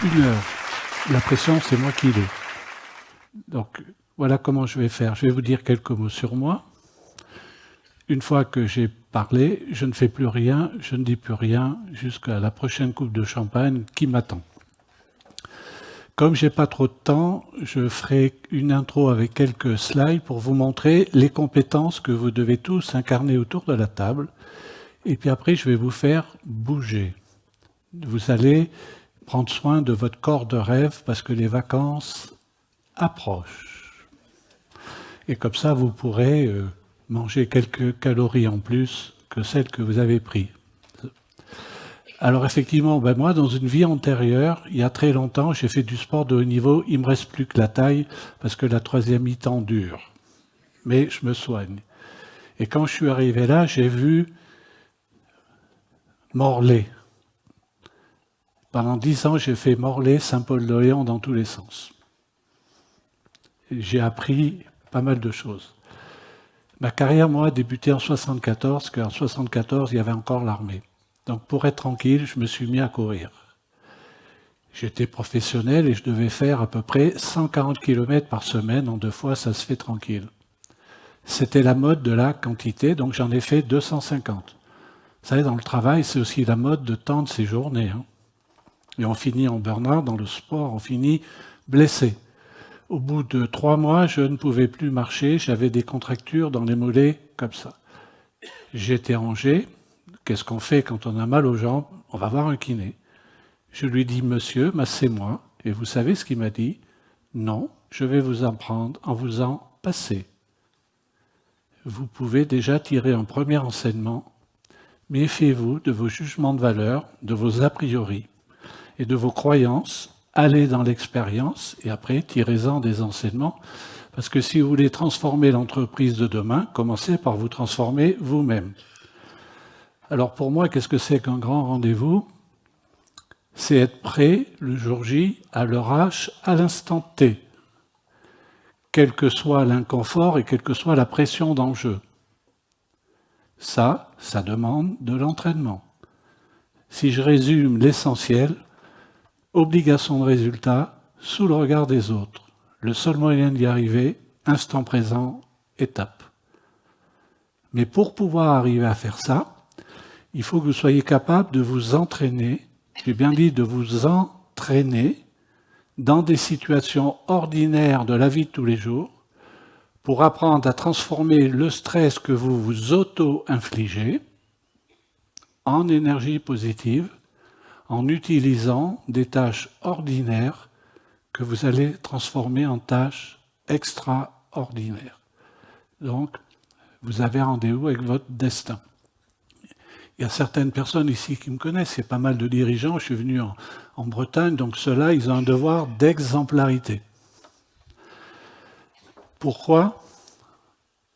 1 heure. La pression, c'est moi qui l'ai. Donc, voilà comment je vais faire. Je vais vous dire quelques mots sur moi. Une fois que j'ai parlé, je ne fais plus rien, je ne dis plus rien jusqu'à la prochaine coupe de champagne qui m'attend. Comme j'ai pas trop de temps, je ferai une intro avec quelques slides pour vous montrer les compétences que vous devez tous incarner autour de la table. Et puis après, je vais vous faire bouger. Vous allez prendre soin de votre corps de rêve parce que les vacances approchent. Et comme ça, vous pourrez manger quelques calories en plus que celles que vous avez prises. Alors effectivement, moi, dans une vie antérieure, il y a très longtemps, j'ai fait du sport de haut niveau. Il ne me reste plus que la taille parce que la 3e mi-temps dure. Mais je me soigne. Et quand je suis arrivé là, j'ai vu Morlaix. Pendant 10 ans, j'ai fait Morlaix, Saint-Paul-d'Orléans dans tous les sens. J'ai appris pas mal de choses. Ma carrière, moi, a débuté en 1974, car en 1974, il y avait encore l'armée. Donc pour être tranquille, je me suis mis à courir. J'étais professionnel et je devais faire à peu près 140 km par semaine. En 2 fois, ça se fait tranquille. C'était la mode de la quantité, donc j'en ai fait 250. Vous savez, dans le travail, c'est aussi la mode de tendre ses journées. Hein. Et on finit en burn-out, dans le sport, on finit blessé. Au bout de 3 mois, je ne pouvais plus marcher, j'avais des contractures dans les mollets, comme ça. J'étais à Angers. Qu'est-ce qu'on fait quand on a mal aux jambes? On va voir un kiné. Je lui dis, monsieur, massez-moi. Et vous savez ce qu'il m'a dit? Non, je vais vous en prendre en vous en passer. Vous pouvez déjà tirer un premier enseignement. Méfiez-vous de vos jugements de valeur, de vos a priori et de vos croyances. Allez dans l'expérience et après, tirez-en des enseignements. Parce que si vous voulez transformer l'entreprise de demain, commencez par vous transformer vous-même. Alors pour moi, qu'est-ce que c'est qu'un grand rendez-vous? C'est être prêt le jour J à l'heure H, à l'instant T, quel que soit l'inconfort et quelle que soit la pression d'enjeu. Ça demande de l'entraînement. Si je résume l'essentiel, obligation de résultat sous le regard des autres. Le seul moyen d'y arriver, instant présent, étape. Mais pour pouvoir arriver à faire ça, il faut que vous soyez capable de vous entraîner, j'ai bien dit de vous entraîner dans des situations ordinaires de la vie de tous les jours pour apprendre à transformer le stress que vous vous auto-infligez en énergie positive en utilisant des tâches ordinaires que vous allez transformer en tâches extraordinaires. Donc, vous avez rendez-vous avec votre destin. Il y a certaines personnes ici qui me connaissent, il y a pas mal de dirigeants, je suis venu en Bretagne, donc ceux-là, ils ont un devoir d'exemplarité. Pourquoi?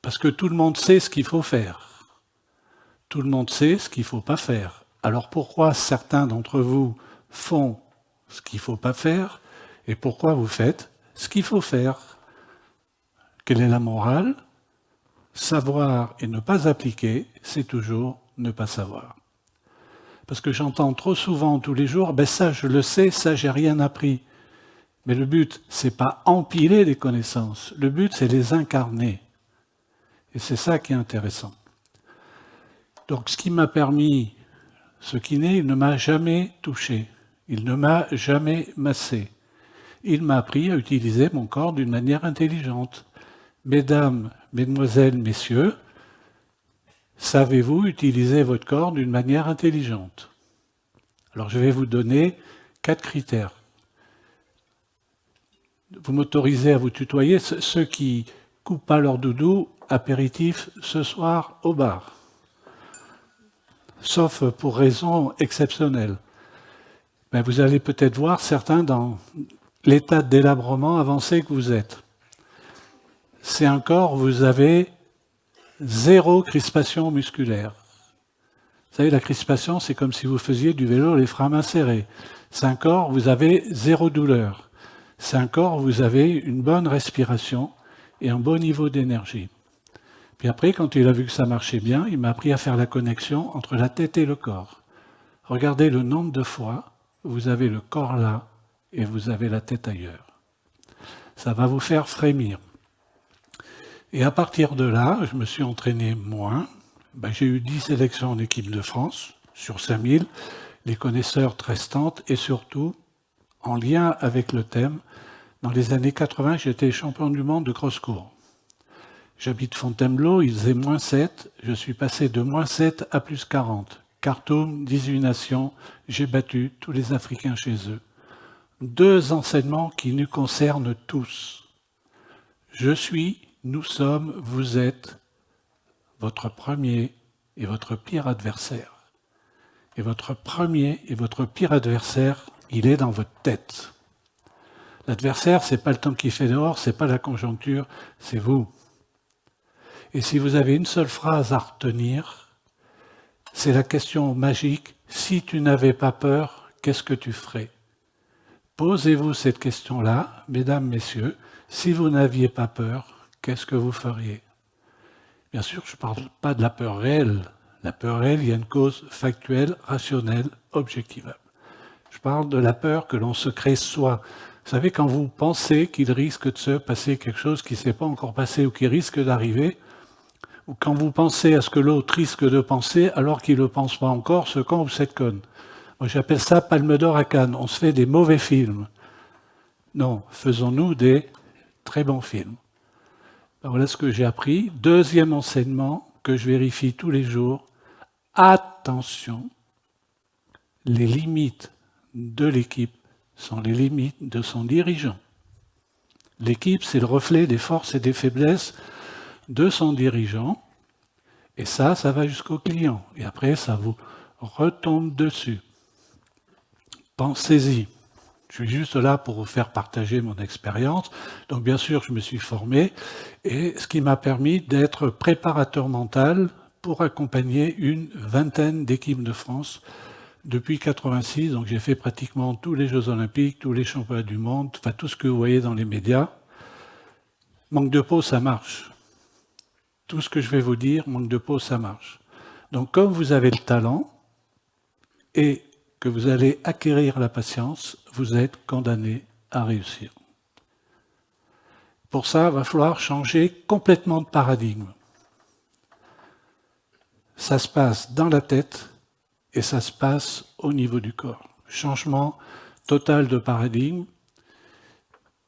Parce que tout le monde sait ce qu'il faut faire. Tout le monde sait ce qu'il ne faut pas faire. Alors pourquoi certains d'entre vous font ce qu'il ne faut pas faire et pourquoi vous faites ce qu'il faut faire? Quelle est la morale? Savoir et ne pas appliquer, c'est toujours ne pas savoir. Parce que j'entends trop souvent tous les jours, ça je le sais, ça j'ai rien appris. Mais le but, c'est pas empiler les connaissances, le but c'est les incarner. Et c'est ça qui est intéressant. Donc ce qui m'a permis, ce kiné, il ne m'a jamais touché, il ne m'a jamais massé. Il m'a appris à utiliser mon corps d'une manière intelligente. Mesdames, mesdemoiselles, messieurs, savez-vous utiliser votre corps d'une manière intelligente? Alors je vais vous donner 4 critères. Vous m'autorisez à vous tutoyer, ceux qui coupent pas leur doudou, apéritif ce soir au bar. Sauf pour raison exceptionnelle. Vous allez peut-être voir certains dans l'état de délabrement avancé que vous êtes. C'est un corps, vous avez 0 crispation musculaire. Vous savez, la crispation, c'est comme si vous faisiez du vélo les freins mains serrés. C'est un corps, vous avez 0 douleur. C'est un corps, vous avez une bonne respiration et un bon niveau d'énergie. Puis après, quand il a vu que ça marchait bien, il m'a appris à faire la connexion entre la tête et le corps. Regardez le nombre de fois où vous avez le corps là et vous avez la tête ailleurs. Ça va vous faire frémir. Et à partir de là, je me suis entraîné moins. J'ai eu 10 sélections en équipe de France sur 5000, les connaisseurs très tentent, et surtout, en lien avec le thème, dans les années 80, j'étais champion du monde de cross-court. J'habite Fontainebleau, il faisait -7, je suis passé de -7 à +40. Khartoum, 18 nations, j'ai battu tous les Africains chez eux. 2 enseignements qui nous concernent tous. Je suis, nous sommes, vous êtes votre premier et votre pire adversaire. Et votre premier et votre pire adversaire, il est dans votre tête. L'adversaire, c'est pas le temps qui fait dehors, c'est pas la conjoncture, c'est vous. Et si vous avez une seule phrase à retenir, c'est la question magique, si tu n'avais pas peur, qu'est-ce que tu ferais? Posez-vous cette question-là, mesdames, messieurs, si vous n'aviez pas peur, qu'est-ce que vous feriez? Bien sûr, je ne parle pas de la peur réelle. La peur réelle, il y a une cause factuelle, rationnelle, objectivable. Je parle de la peur que l'on se crée soi. Vous savez, quand vous pensez qu'il risque de se passer quelque chose qui ne s'est pas encore passé ou qui risque d'arriver, ou quand vous pensez à ce que l'autre risque de penser alors qu'il ne le pense pas encore, ce con ou cette conne. Moi, j'appelle ça Palme d'Or à Cannes. On se fait des mauvais films. Non, faisons-nous des très bons films. Alors voilà ce que j'ai appris. Deuxième enseignement que je vérifie tous les jours. Attention, les limites de l'équipe sont les limites de son dirigeant. L'équipe, c'est le reflet des forces et des faiblesses de son dirigeant. Et ça va jusqu'au client. Et après, ça vous retombe dessus. Pensez-y. Je suis juste là pour vous faire partager mon expérience. Donc bien sûr, je me suis formé, et ce qui m'a permis d'être préparateur mental pour accompagner une vingtaine d'équipes de France depuis 86. Donc j'ai fait pratiquement tous les Jeux Olympiques, tous les championnats du monde, enfin tout ce que vous voyez dans les médias. Manque de peau, ça marche. Tout ce que je vais vous dire, manque de peau, ça marche. Donc comme vous avez le talent et que vous allez acquérir la patience, vous êtes condamné à réussir. Pour ça, il va falloir changer complètement de paradigme. Ça se passe dans la tête et ça se passe au niveau du corps. Changement total de paradigme.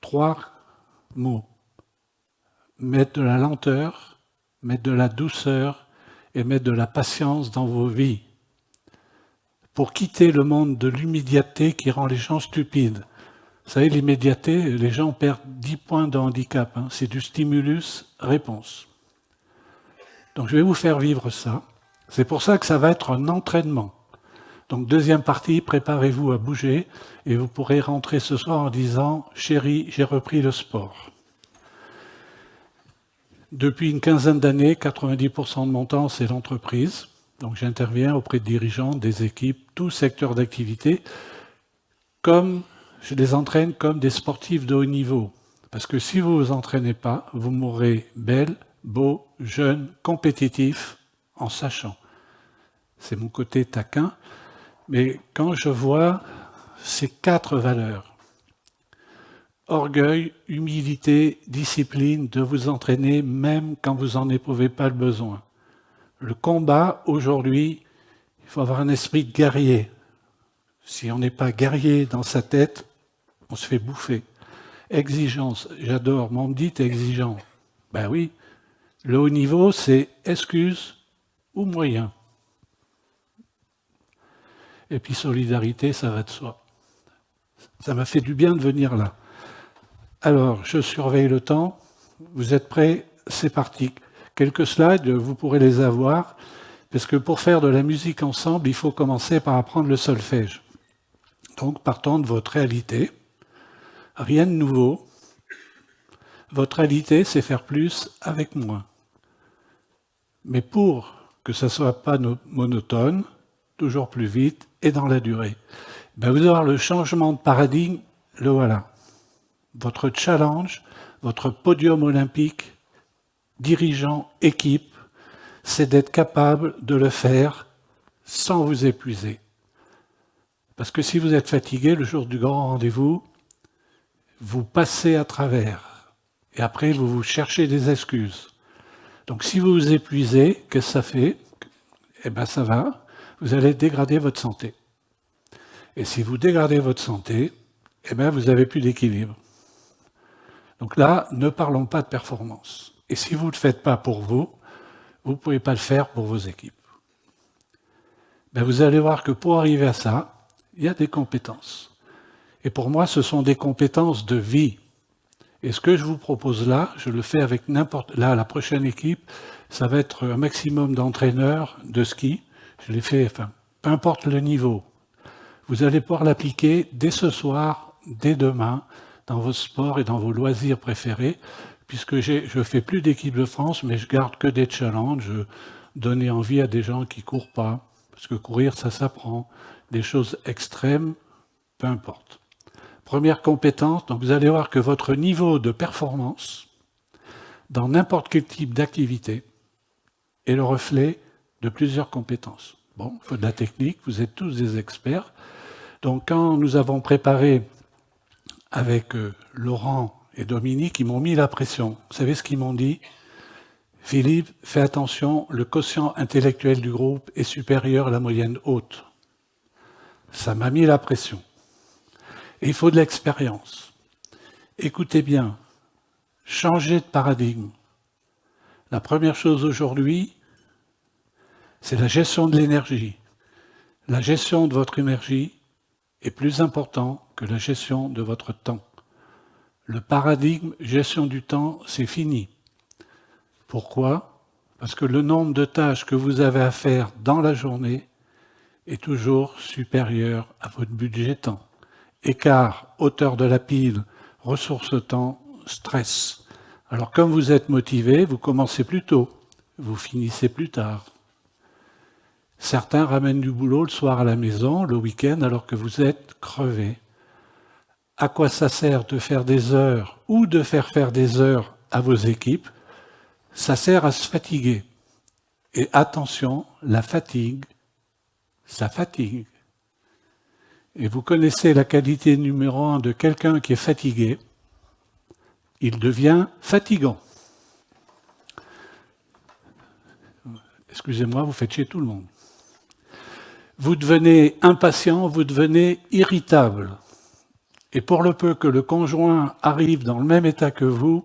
3 mots. Mettre de la lenteur, mettre de la douceur et mettre de la patience dans vos vies. Pour quitter le monde de l'immédiateté qui rend les gens stupides. Vous savez, l'immédiateté, les gens perdent 10 points de handicap. C'est du stimulus-réponse. Donc je vais vous faire vivre ça. C'est pour ça que ça va être un entraînement. Donc deuxième partie, préparez-vous à bouger et vous pourrez rentrer ce soir en disant « Chérie, j'ai repris le sport ». Depuis une quinzaine d'années, 90% de mon temps, c'est l'entreprise. Donc j'interviens auprès de dirigeants, des équipes, tout secteur d'activité, comme je les entraîne comme des sportifs de haut niveau. Parce que si vous ne vous entraînez pas, vous mourrez belle, beau, jeune, compétitif, en sachant. C'est mon côté taquin. Mais quand je vois ces 4 valeurs, orgueil, humilité, discipline, de vous entraîner même quand vous n'en éprouvez pas le besoin. Le combat, aujourd'hui, il faut avoir un esprit de guerrier. Si on n'est pas guerrier dans sa tête, on se fait bouffer. Exigence, j'adore, on me dit t'es exigeant. Ben oui, le haut niveau, c'est excuse ou moyen. Et puis solidarité, ça va de soi. Ça m'a fait du bien de venir là. Alors, je surveille le temps. Vous êtes prêts? C'est parti. Quelques slides, vous pourrez les avoir, parce que pour faire de la musique ensemble, il faut commencer par apprendre le solfège. Donc, partons de votre réalité. Rien de nouveau. Votre réalité, c'est faire plus avec moins. Mais pour que ça ne soit pas monotone, toujours plus vite et dans la durée, vous allez avoir le changement de paradigme, le voilà. Votre challenge, votre podium olympique, dirigeant, équipe, c'est d'être capable de le faire sans vous épuiser. Parce que si vous êtes fatigué le jour du grand rendez-vous, vous passez à travers. Et après, vous cherchez des excuses. Donc si vous vous épuisez, qu'est-ce que ça fait? Eh bien ça va, vous allez dégrader votre santé. Et si vous dégradez votre santé, eh bien vous n'avez plus d'équilibre. Donc là, ne parlons pas de performance. Et si vous ne le faites pas pour vous, vous ne pouvez pas le faire pour vos équipes. Ben vous allez voir que pour arriver à ça, il y a des compétences. Et pour moi, ce sont des compétences de vie. Et ce que je vous propose là, je le fais avec n'importe... Là, la prochaine équipe, ça va être un maximum d'entraîneurs de ski. Je l'ai fait, enfin, peu importe le niveau. Vous allez pouvoir l'appliquer dès ce soir, dès demain, dans vos sports et dans vos loisirs préférés, puisque je fais plus d'équipe de France, mais je garde que des challenges, donner envie à des gens qui courent pas, parce que courir, ça s'apprend, des choses extrêmes, peu importe. Première compétence, donc vous allez voir que votre niveau de performance, dans n'importe quel type d'activité, est le reflet de plusieurs compétences. Bon, il faut de la technique, vous êtes tous des experts. Donc quand nous avons préparé avec Laurent et Dominique, ils m'ont mis la pression. Vous savez ce qu'ils m'ont dit? Philippe, fais attention, le quotient intellectuel du groupe est supérieur à la moyenne haute. Ça m'a mis la pression. Et il faut de l'expérience. Écoutez bien, changez de paradigme. La première chose aujourd'hui, c'est la gestion de l'énergie. La gestion de votre énergie est plus importante que la gestion de votre temps. Le paradigme gestion du temps, c'est fini. Pourquoi? Parce que le nombre de tâches que vous avez à faire dans la journée est toujours supérieur à votre budget temps. Écart, hauteur de la pile, ressources temps, stress. Alors comme vous êtes motivé, vous commencez plus tôt, vous finissez plus tard. Certains ramènent du boulot le soir à la maison, le week-end, alors que vous êtes crevé. À quoi ça sert de faire des heures ou de faire des heures à vos équipes? Ça sert à se fatiguer. Et attention, la fatigue, ça fatigue. Et vous connaissez la qualité numéro 1 de quelqu'un qui est fatigué, il devient fatigant. Excusez-moi, vous faites chier tout le monde. Vous devenez impatient, vous devenez irritable. Et pour le peu que le conjoint arrive dans le même état que vous,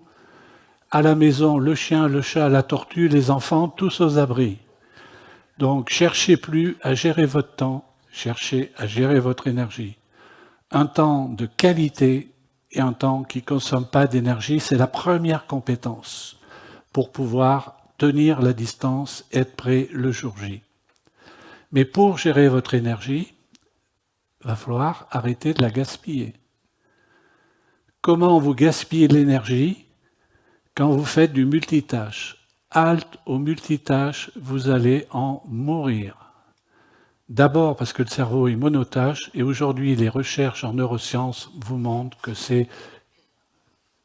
à la maison, le chien, le chat, la tortue, les enfants, tous aux abris. Donc cherchez plus à gérer votre temps, cherchez à gérer votre énergie. Un temps de qualité et un temps qui ne consomme pas d'énergie, c'est la première compétence pour pouvoir tenir la distance, être prêt le jour J. Mais pour gérer votre énergie, il va falloir arrêter de la gaspiller. Comment vous gaspillez de l'énergie? Quand vous faites du multitâche. Halte au multitâche, vous allez en mourir. D'abord parce que le cerveau est monotâche, et aujourd'hui les recherches en neurosciences vous montrent que c'est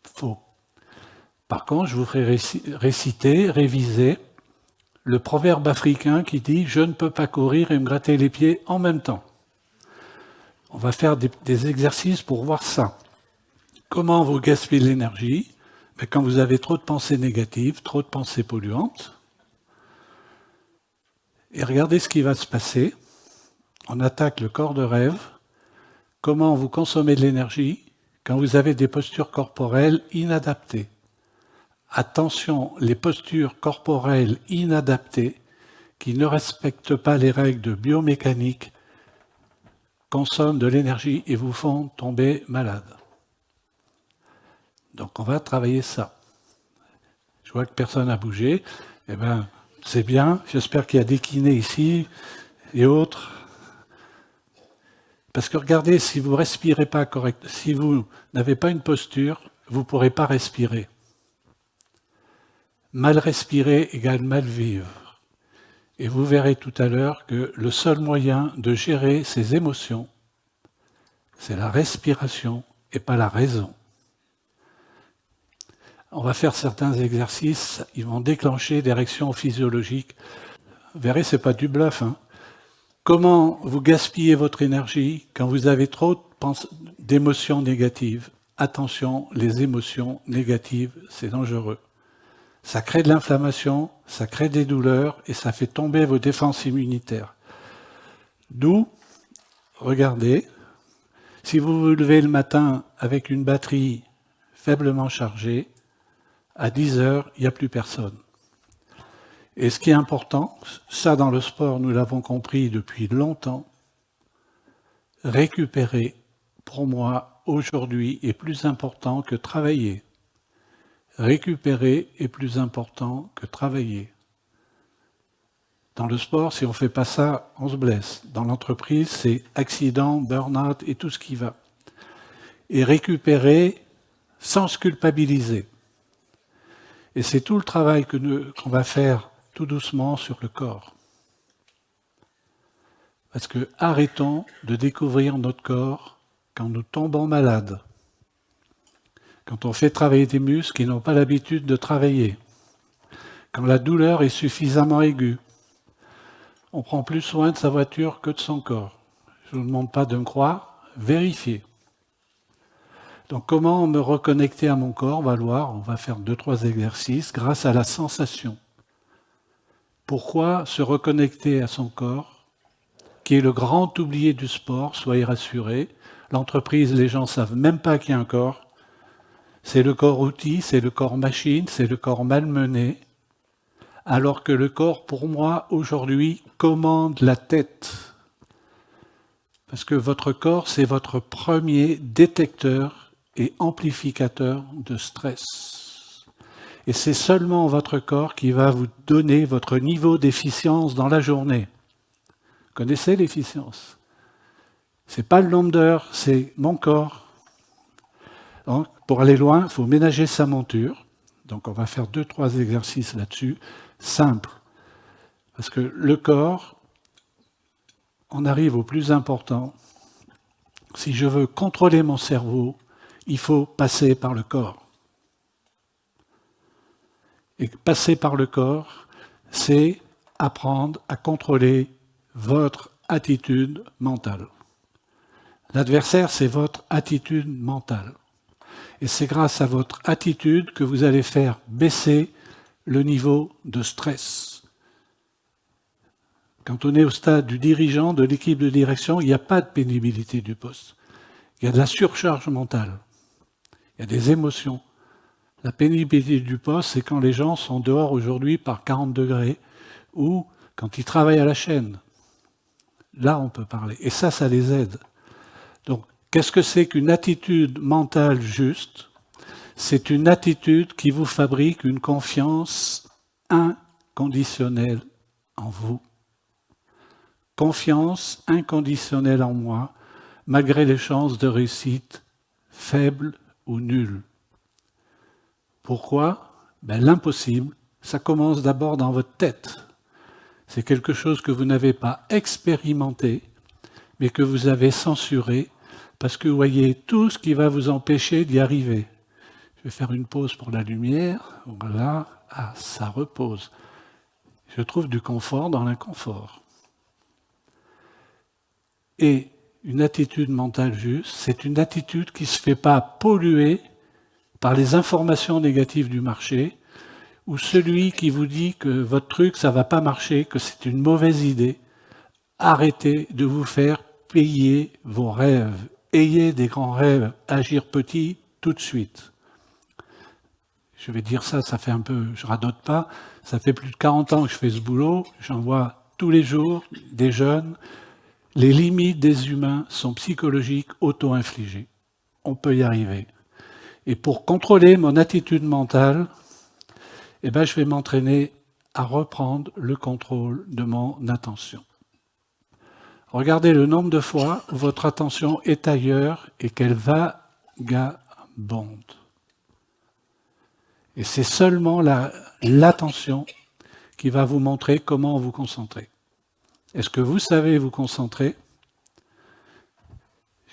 faux. Par contre, je vous ferai réciter, réviser le proverbe africain qui dit « Je ne peux pas courir et me gratter les pieds en même temps ». On va faire des exercices pour voir ça. Comment vous gaspillez l'énergie? Quand vous avez trop de pensées négatives, trop de pensées polluantes. Et regardez ce qui va se passer. On attaque le corps de rêve. Comment vous consommez de l'énergie quand vous avez des postures corporelles inadaptées. Attention, les postures corporelles inadaptées qui ne respectent pas les règles de biomécanique consomment de l'énergie et vous font tomber malade. Donc on va travailler ça. Je vois que personne n'a bougé. Eh bien, c'est bien. J'espère qu'il y a des kinés ici et autres. Parce que regardez, si vous ne respirez pas correctement, si vous n'avez pas une posture, vous ne pourrez pas respirer. Mal respirer égale mal vivre. Et vous verrez tout à l'heure que le seul moyen de gérer ses émotions, c'est la respiration et pas la raison. On va faire certains exercices, ils vont déclencher des réactions physiologiques. Vous verrez, ce n'est pas du bluff. Comment vous gaspillez votre énergie quand vous avez trop d'émotions négatives? attention, les émotions négatives, c'est dangereux. Ça crée de l'inflammation, ça crée des douleurs et ça fait tomber vos défenses immunitaires. D'où, regardez, si vous vous levez le matin avec une batterie faiblement chargée, à 10 heures, il n'y a plus personne. Et ce qui est important, ça dans le sport, nous l'avons compris depuis longtemps, récupérer, pour moi, aujourd'hui, est plus important que travailler. Récupérer est plus important que travailler. Dans le sport, si on ne fait pas ça, on se blesse. Dans l'entreprise, c'est accident, burn-out et tout ce qui va. Et récupérer sans se culpabiliser. Et c'est tout le travail qu'on va faire tout doucement sur le corps. Parce que arrêtons de découvrir notre corps quand nous tombons malades. Quand on fait travailler des muscles qui n'ont pas l'habitude de travailler. Quand la douleur est suffisamment aiguë. On prend plus soin de sa voiture que de son corps. Je ne vous demande pas de me croire, vérifiez. Donc comment me reconnecter à mon corps? On va le voir, on va faire 2-3 exercices grâce à la sensation. Pourquoi se reconnecter à son corps, qui est le grand oublié du sport, soyez rassurés. L'entreprise, les gens ne savent même pas qu'il y a un corps. C'est le corps outil, c'est le corps machine, c'est le corps malmené. Alors que le corps, pour moi, aujourd'hui, commande la tête. Parce que votre corps, c'est votre premier détecteur et amplificateur de stress. Et c'est seulement votre corps qui va vous donner votre niveau d'efficience dans la journée. Vous connaissez l'efficience? Ce n'est pas le nombre d'heures, c'est mon corps. Donc, pour aller loin, il faut ménager sa monture. Donc on va faire 2-3 exercices là-dessus, simples. Parce que le corps, on arrive au plus important. Si je veux contrôler mon cerveau, il faut passer par le corps. Et passer par le corps, c'est apprendre à contrôler votre attitude mentale. L'adversaire, c'est votre attitude mentale. Et c'est grâce à votre attitude que vous allez faire baisser le niveau de stress. Quand on est au stade du dirigeant, de l'équipe de direction, il n'y a pas de pénibilité du poste. Il y a de la surcharge mentale. Il y a des émotions. La pénibilité du poste, c'est quand les gens sont dehors aujourd'hui par 40 degrés ou quand ils travaillent à la chaîne. Là, on peut parler. Et ça les aide. Donc, qu'est-ce que c'est qu'une attitude mentale juste? C'est une attitude qui vous fabrique une confiance inconditionnelle en vous. Confiance inconditionnelle en moi, malgré les chances de réussite faibles ou nulles. Pourquoi? L'impossible, ça commence d'abord dans votre tête. C'est quelque chose que vous n'avez pas expérimenté, mais que vous avez censuré, parce que vous voyez tout ce qui va vous empêcher d'y arriver. Je vais faire une pause pour la lumière. Voilà. Ah, ça repose. Je trouve du confort dans l'inconfort. Et une attitude mentale juste, c'est une attitude qui ne se fait pas polluer par les informations négatives du marché, ou celui qui vous dit que votre truc, ça ne va pas marcher, que c'est une mauvaise idée. Arrêtez de vous faire payer vos rêves. Ayez des grands rêves, agir petit tout de suite. Je vais dire ça fait un peu, je radote pas, ça fait plus de 40 ans que je fais ce boulot, j'en vois tous les jours des jeunes. Les limites des humains sont psychologiques, auto-infligées. On peut y arriver. Et pour contrôler mon attitude mentale, je vais m'entraîner à reprendre le contrôle de mon attention. Regardez le nombre de fois où votre attention est ailleurs et qu'elle vagabonde. Et c'est seulement l'attention qui va vous montrer comment vous concentrer. Est-ce que vous savez vous concentrer?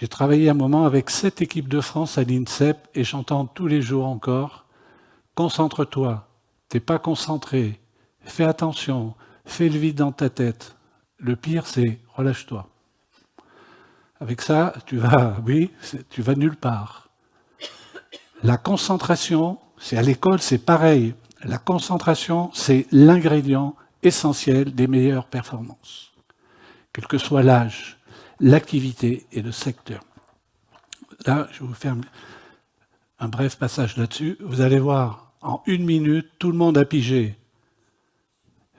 J'ai travaillé un moment avec 7 équipes de France à l'INSEP et j'entends tous les jours encore « Concentre-toi, t'es pas concentré, fais attention, fais le vide dans ta tête. » Le pire, c'est « relâche-toi ». Avec ça, tu vas nulle part. La concentration, c'est à l'école, c'est pareil. La concentration, c'est l'ingrédient essentiel des meilleures performances, quel que soit l'âge, l'activité et le secteur. Là, je vais vous faire un bref passage là-dessus. Vous allez voir, en 1 minute, tout le monde a pigé.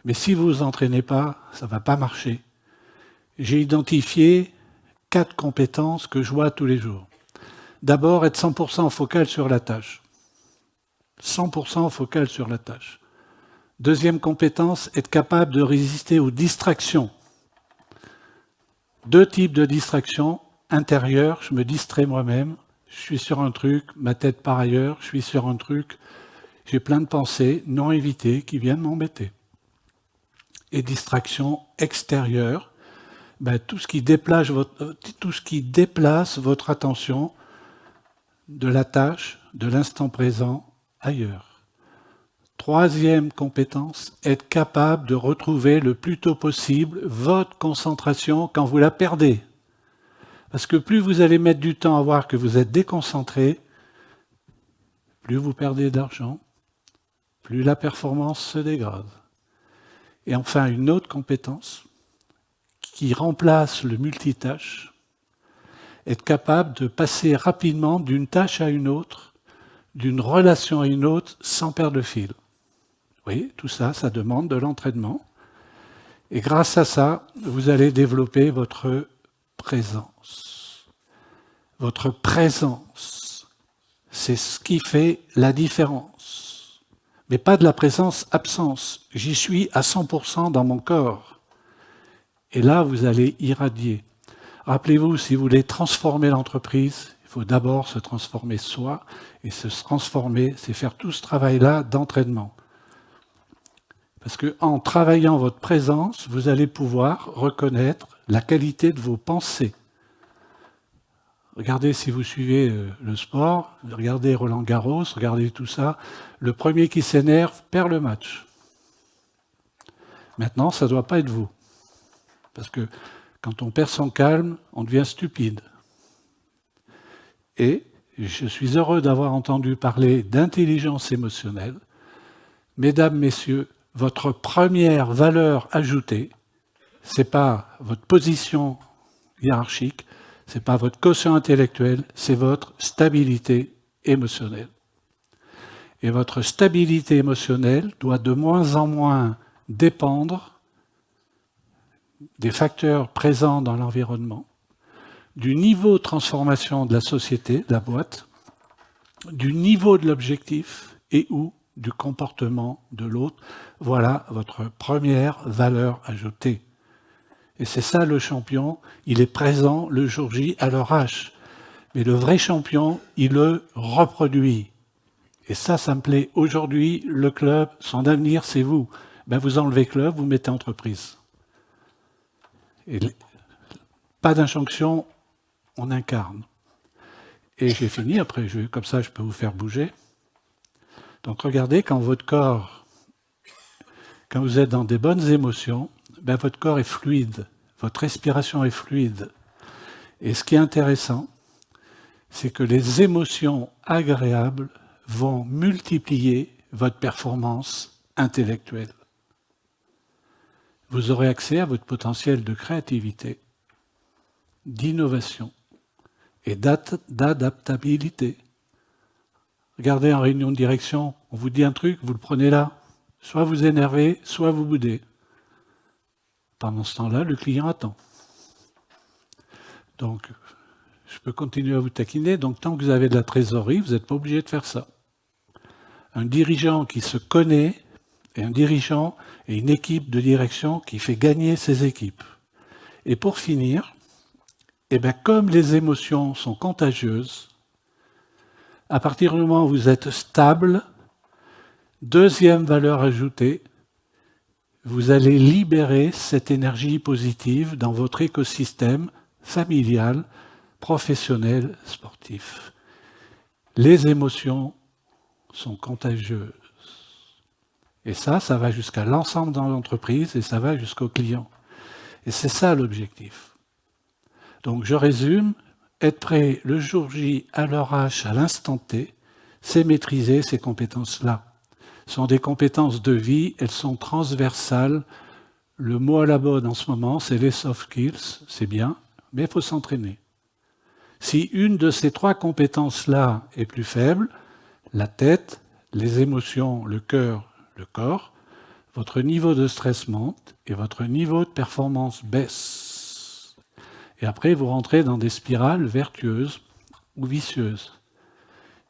Mais si vous ne vous entraînez pas, ça ne va pas marcher. J'ai identifié 4 compétences que je vois tous les jours. D'abord, être 100% focal sur la tâche. 100% focal sur la tâche. Deuxième compétence, être capable de résister aux distractions. 2 types de distractions. Intérieures, je me distrais moi-même. Je suis sur un truc, ma tête par ailleurs, je suis sur un truc. J'ai plein de pensées non évitées qui viennent m'embêter. Et distractions extérieures, tout ce qui déplace votre attention de la tâche, de l'instant présent, ailleurs. Troisième compétence, être capable de retrouver le plus tôt possible votre concentration quand vous la perdez. Parce que plus vous allez mettre du temps à voir que vous êtes déconcentré, plus vous perdez d'argent, plus la performance se dégrade. Et enfin, une autre compétence qui remplace le multitâche, être capable de passer rapidement d'une tâche à une autre, d'une relation à une autre, sans perdre le fil. Vous voyez, tout ça, ça demande de l'entraînement. Et grâce à ça, vous allez développer votre présence. Votre présence, c'est ce qui fait la différence. Mais pas de la présence-absence. J'y suis à 100% dans mon corps. Et là, vous allez irradier. Rappelez-vous, si vous voulez transformer l'entreprise, il faut d'abord se transformer soi. Et se transformer, c'est faire tout ce travail-là d'entraînement. Parce qu'en travaillant votre présence, vous allez pouvoir reconnaître la qualité de vos pensées. Regardez si vous suivez le sport, regardez Roland Garros, regardez tout ça. Le premier qui s'énerve perd le match. Maintenant, ça ne doit pas être vous. Parce que quand on perd son calme, on devient stupide. Et je suis heureux d'avoir entendu parler d'intelligence émotionnelle. Mesdames, messieurs, votre première valeur ajoutée, ce n'est pas votre position hiérarchique, ce n'est pas votre quotient intellectuel, c'est votre stabilité émotionnelle. Et votre stabilité émotionnelle doit de moins en moins dépendre des facteurs présents dans l'environnement, du niveau de transformation de la société, de la boîte, du niveau de l'objectif et ou du comportement de l'autre. Voilà votre première valeur ajoutée. Et c'est ça le champion, il est présent le jour J à l'heure H. Mais le vrai champion, il le reproduit. Et ça me plaît. Aujourd'hui, le club, son avenir, c'est vous. Vous enlevez club, vous mettez entreprise. Et pas d'injonction, on incarne. Et j'ai fini, après, comme ça, je peux vous faire bouger. Donc regardez, quand votre corps, quand vous êtes dans des bonnes émotions, votre corps est fluide, votre respiration est fluide. Et ce qui est intéressant, c'est que les émotions agréables vont multiplier votre performance intellectuelle. Vous aurez accès à votre potentiel de créativité, d'innovation et d'adaptabilité. Regardez en réunion de direction, on vous dit un truc, vous le prenez là. Soit vous énervez, soit vous boudez. Pendant ce temps-là, le client attend. Donc, je peux continuer à vous taquiner. Donc, tant que vous avez de la trésorerie, vous n'êtes pas obligé de faire ça. Un dirigeant qui se connaît, et un dirigeant et une équipe de direction qui fait gagner ses équipes. Et pour finir, comme les émotions sont contagieuses, à partir du moment où vous êtes stable, deuxième valeur ajoutée, vous allez libérer cette énergie positive dans votre écosystème familial, professionnel, sportif. Les émotions sont contagieuses. Et ça va jusqu'à l'ensemble dans l'entreprise et ça va jusqu'au client. Et c'est ça l'objectif. Donc je résume, être prêt le jour J à l'heure H à l'instant T, c'est maîtriser ces compétences-là. Ce sont des compétences de vie, elles sont transversales. Le mot à la mode en ce moment, c'est les soft skills, c'est bien, mais il faut s'entraîner. Si une de ces trois compétences-là est plus faible, la tête, les émotions, le cœur, le corps, votre niveau de stress monte et votre niveau de performance baisse. Et après, vous rentrez dans des spirales vertueuses ou vicieuses.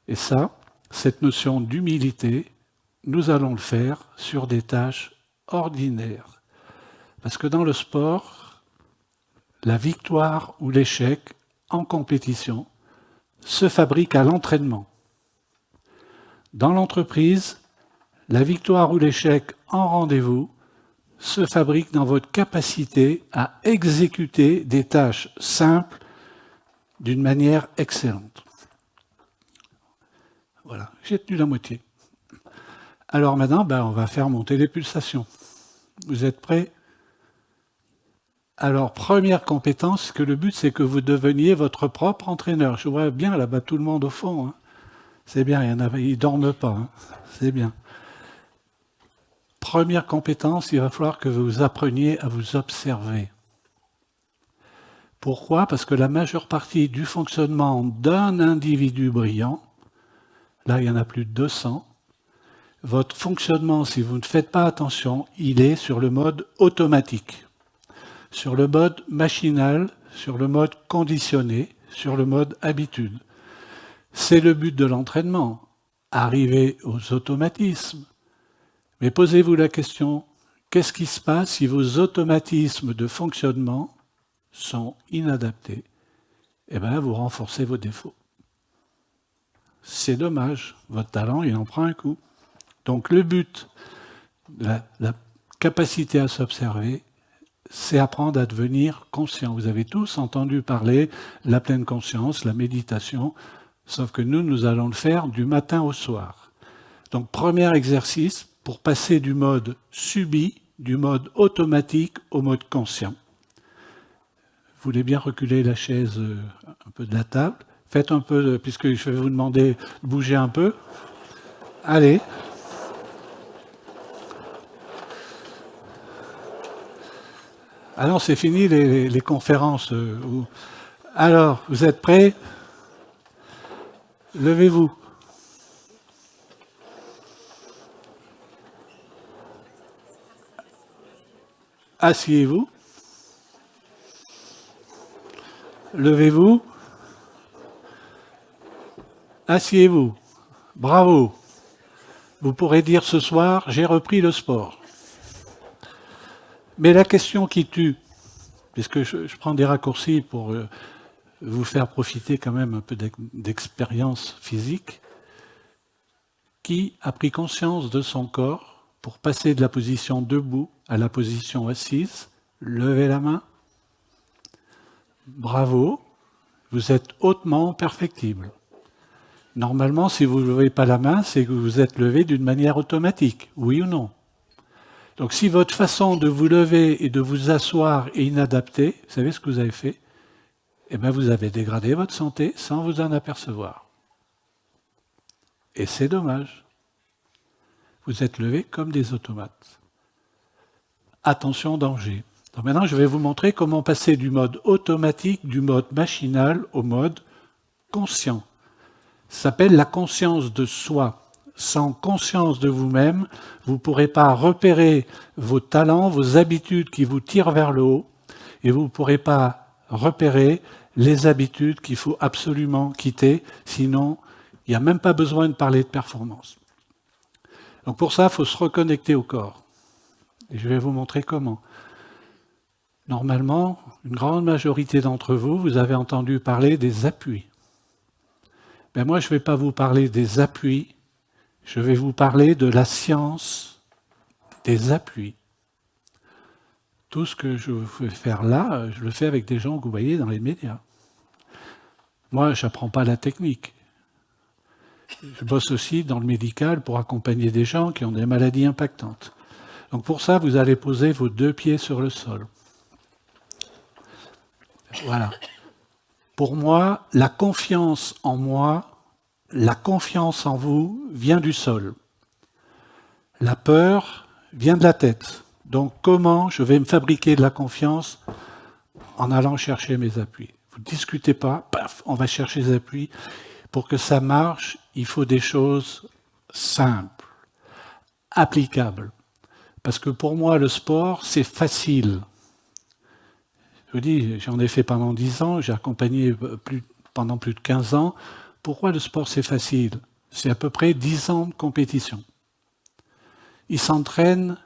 Et ça, cette notion d'humilité, nous allons le faire sur des tâches ordinaires. Parce que dans le sport, la victoire ou l'échec en compétition se fabrique à l'entraînement. Dans l'entreprise, la victoire ou l'échec en rendez-vous se fabrique dans votre capacité à exécuter des tâches simples d'une manière excellente. Voilà, j'ai tenu la moitié. Alors maintenant, on va faire monter les pulsations. Vous êtes prêts? Alors, première compétence, que le but, c'est que vous deveniez votre propre entraîneur. Je vois bien là-bas tout le monde au fond. Hein. C'est bien, ils ne dorment pas. Hein. C'est bien. Première compétence, il va falloir que vous appreniez à vous observer. Pourquoi? Parce que la majeure partie du fonctionnement d'un individu brillant, là il y en a plus de 200, votre fonctionnement, si vous ne faites pas attention, il est sur le mode automatique, sur le mode machinal, sur le mode conditionné, sur le mode habitude. C'est le but de l'entraînement, arriver aux automatismes. Mais posez-vous la question, qu'est-ce qui se passe si vos automatismes de fonctionnement sont inadaptés? Eh bien, vous renforcez vos défauts. C'est dommage, votre talent, il en prend un coup. Donc le but, la capacité à s'observer, c'est apprendre à devenir conscient. Vous avez tous entendu parler de la pleine conscience, la méditation, sauf que nous allons le faire du matin au soir. Donc premier exercice, pour passer du mode subi, du mode automatique au mode conscient. Vous voulez bien reculer la chaise un peu de la table. Faites un peu, puisque je vais vous demander de bouger un peu. Allez. Ah non, c'est fini les conférences. Alors, vous êtes prêts? Levez-vous. Asseyez-vous. Levez-vous. Asseyez-vous. Bravo. Vous pourrez dire ce soir, j'ai repris le sport. Mais la question qui tue, puisque je prends des raccourcis pour vous faire profiter quand même un peu d'expérience physique, qui a pris conscience de son corps pour passer de la position debout à la position assise? Levez la main. Bravo, vous êtes hautement perfectible. Normalement, si vous ne levez pas la main, c'est que vous êtes levé d'une manière automatique, oui ou non? Donc si votre façon de vous lever et de vous asseoir est inadaptée, vous savez ce que vous avez fait? Eh bien, vous avez dégradé votre santé sans vous en apercevoir. Et c'est dommage. Vous êtes levé comme des automates. Attention, danger. Donc maintenant, je vais vous montrer comment passer du mode automatique, du mode machinal au mode conscient. Ça s'appelle la conscience de soi. Sans conscience de vous-même, vous ne pourrez pas repérer vos talents, vos habitudes qui vous tirent vers le haut, et vous ne pourrez pas repérer les habitudes qu'il faut absolument quitter, sinon il n'y a même pas besoin de parler de performance. Donc pour ça, il faut se reconnecter au corps. Et je vais vous montrer comment. Normalement, une grande majorité d'entre vous, vous avez entendu parler des appuis. Ben moi, je ne vais pas vous parler des appuis, je vais vous parler de la science des appuis. Tout ce que je vais faire là, je le fais avec des gens que vous voyez dans les médias. Moi, je n'apprends pas la technique. Je bosse aussi dans le médical pour accompagner des gens qui ont des maladies impactantes. Donc pour ça, vous allez poser vos 2 pieds sur le sol. Voilà. Pour moi, la confiance en moi la confiance en vous vient du sol. La peur vient de la tête. Donc comment je vais me fabriquer de la confiance en allant chercher mes appuis? Vous ne discutez pas, paf, on va chercher les appuis. Pour que ça marche, il faut des choses simples, applicables. Parce que pour moi, le sport, c'est facile. Je vous dis, j'en ai fait pendant 10 ans, j'ai accompagné pendant plus de 15 ans. Pourquoi le sport, c'est facile? C'est à peu près 10 ans de compétition. Ils s'entraînent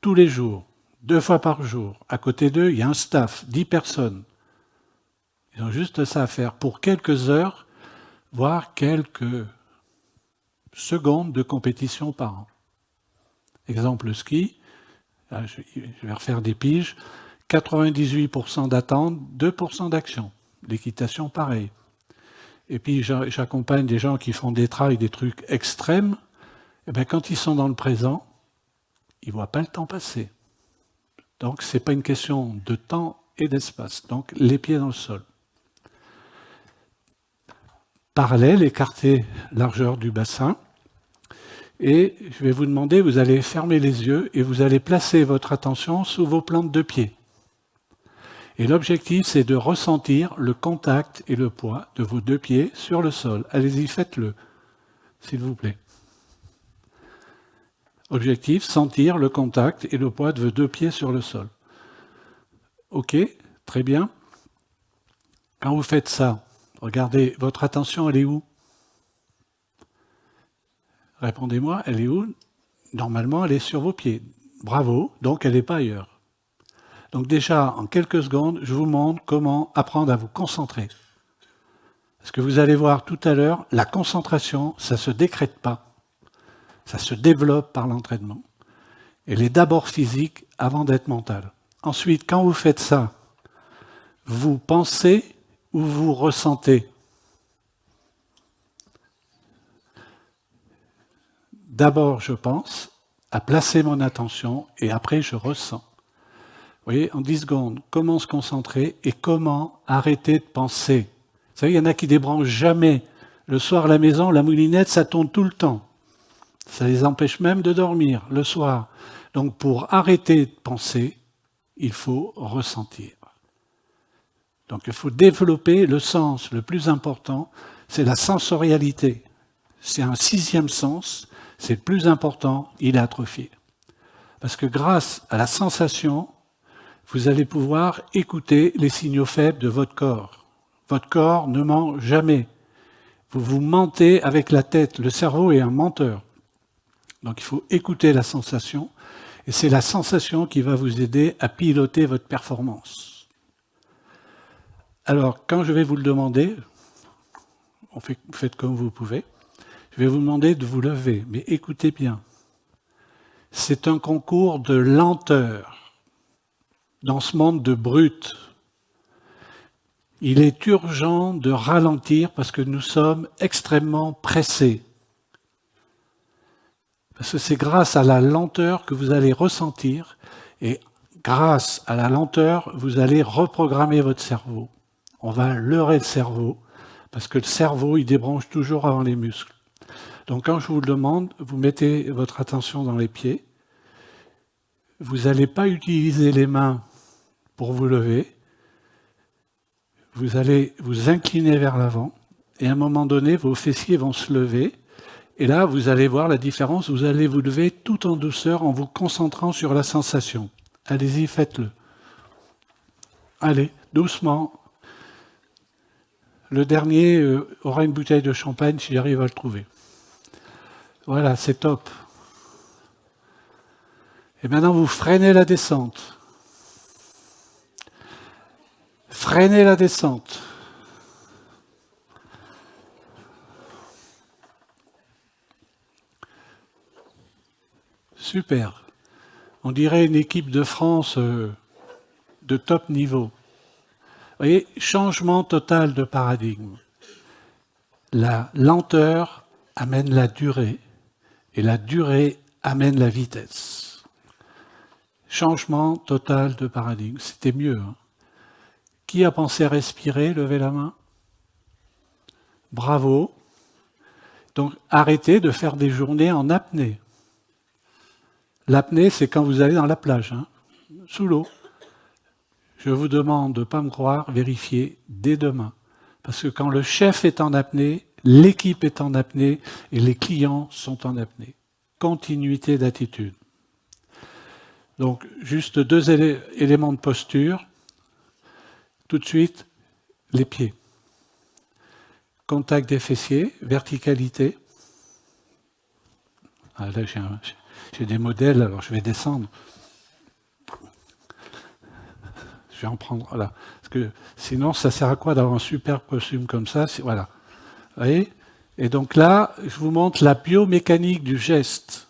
tous les jours, 2 fois par jour. À côté d'eux, il y a un staff, 10 personnes. Ils ont juste ça à faire pour quelques heures, voire quelques secondes de compétition par an. Exemple, le ski, là, je vais refaire des piges, 98% d'attente, 2% d'action. L'équitation, pareil. Et puis j'accompagne des gens qui font des trails, des trucs extrêmes. Et bien, quand ils sont dans le présent, ils ne voient pas le temps passer. Donc ce n'est pas une question de temps et d'espace. Donc les pieds dans le sol. Parallèle, écartez largeur du bassin. Et je vais vous demander, vous allez fermer les yeux et vous allez placer votre attention sous vos plantes de pied. Et l'objectif, c'est de ressentir le contact et le poids de vos 2 pieds sur le sol. Allez-y, faites-le, s'il vous plaît. Objectif, sentir le contact et le poids de vos 2 pieds sur le sol. Ok, très bien. Quand vous faites ça, regardez, votre attention, elle est où? Répondez-moi, elle est où? Normalement, elle est sur vos pieds. Bravo, donc elle n'est pas ailleurs. Donc déjà, en quelques secondes, je vous montre comment apprendre à vous concentrer. Parce que vous allez voir tout à l'heure, la concentration, ça ne se décrète pas. Ça se développe par l'entraînement. Elle est d'abord physique avant d'être mentale. Ensuite, quand vous faites ça, vous pensez ou vous ressentez? D'abord, je pense à placer mon attention et après, je ressens. Vous voyez, en 10 secondes, comment se concentrer et comment arrêter de penser. Vous savez, il y en a qui débranchent jamais. Le soir à la maison, la moulinette, ça tourne tout le temps. Ça les empêche même de dormir le soir. Donc pour arrêter de penser, il faut ressentir. Donc il faut développer le sens. Le plus important, c'est la sensorialité. C'est un 6e sens, c'est le plus important, il est atrophié. Parce que grâce à la sensation, vous allez pouvoir écouter les signaux faibles de votre corps. Votre corps ne ment jamais. Vous vous mentez avec la tête. Le cerveau est un menteur. Donc il faut écouter la sensation. Et c'est la sensation qui va vous aider à piloter votre performance. Alors, quand je vais vous le demander, vous faites comme vous pouvez, je vais vous demander de vous lever. Mais écoutez bien. C'est un concours de lenteur. Dans ce monde de brut, il est urgent de ralentir parce que nous sommes extrêmement pressés. Parce que c'est grâce à la lenteur que vous allez ressentir et grâce à la lenteur, vous allez reprogrammer votre cerveau. On va leurrer le cerveau parce que le cerveau, il débranche toujours avant les muscles. Donc quand je vous le demande, vous mettez votre attention dans les pieds. Vous n'allez pas utiliser les mains pour vous lever, vous allez vous incliner vers l'avant et à un moment donné, vos fessiers vont se lever et là, vous allez voir la différence, vous allez vous lever tout en douceur en vous concentrant sur la sensation. Allez-y, faites-le. Allez, doucement. Le dernier aura une bouteille de champagne si j'arrive à le trouver. Voilà, c'est top. Et maintenant, vous freinez la descente. Freinez la descente. Super. On dirait une équipe de France de top niveau. Vous voyez, changement total de paradigme. La lenteur amène la durée et la durée amène la vitesse. Changement total de paradigme. C'était mieux. Hein. Qui a pensé à respirer? Levez la main. Bravo. Donc arrêtez de faire des journées en apnée. L'apnée, c'est quand vous allez dans la plage, hein, sous l'eau. Je vous demande de ne pas me croire, vérifiez dès demain. Parce que quand le chef est en apnée, l'équipe est en apnée et les clients sont en apnée. Continuité d'attitude. Donc, juste deux éléments de posture. Tout de suite, les pieds. Contact des fessiers, verticalité. Ah, là, j'ai des modèles, alors je vais descendre. Je vais en prendre, voilà. Parce que sinon, ça sert à quoi d'avoir un super costume comme ça? Voilà. Vous voyez? Et donc là, je vous montre la biomécanique du geste.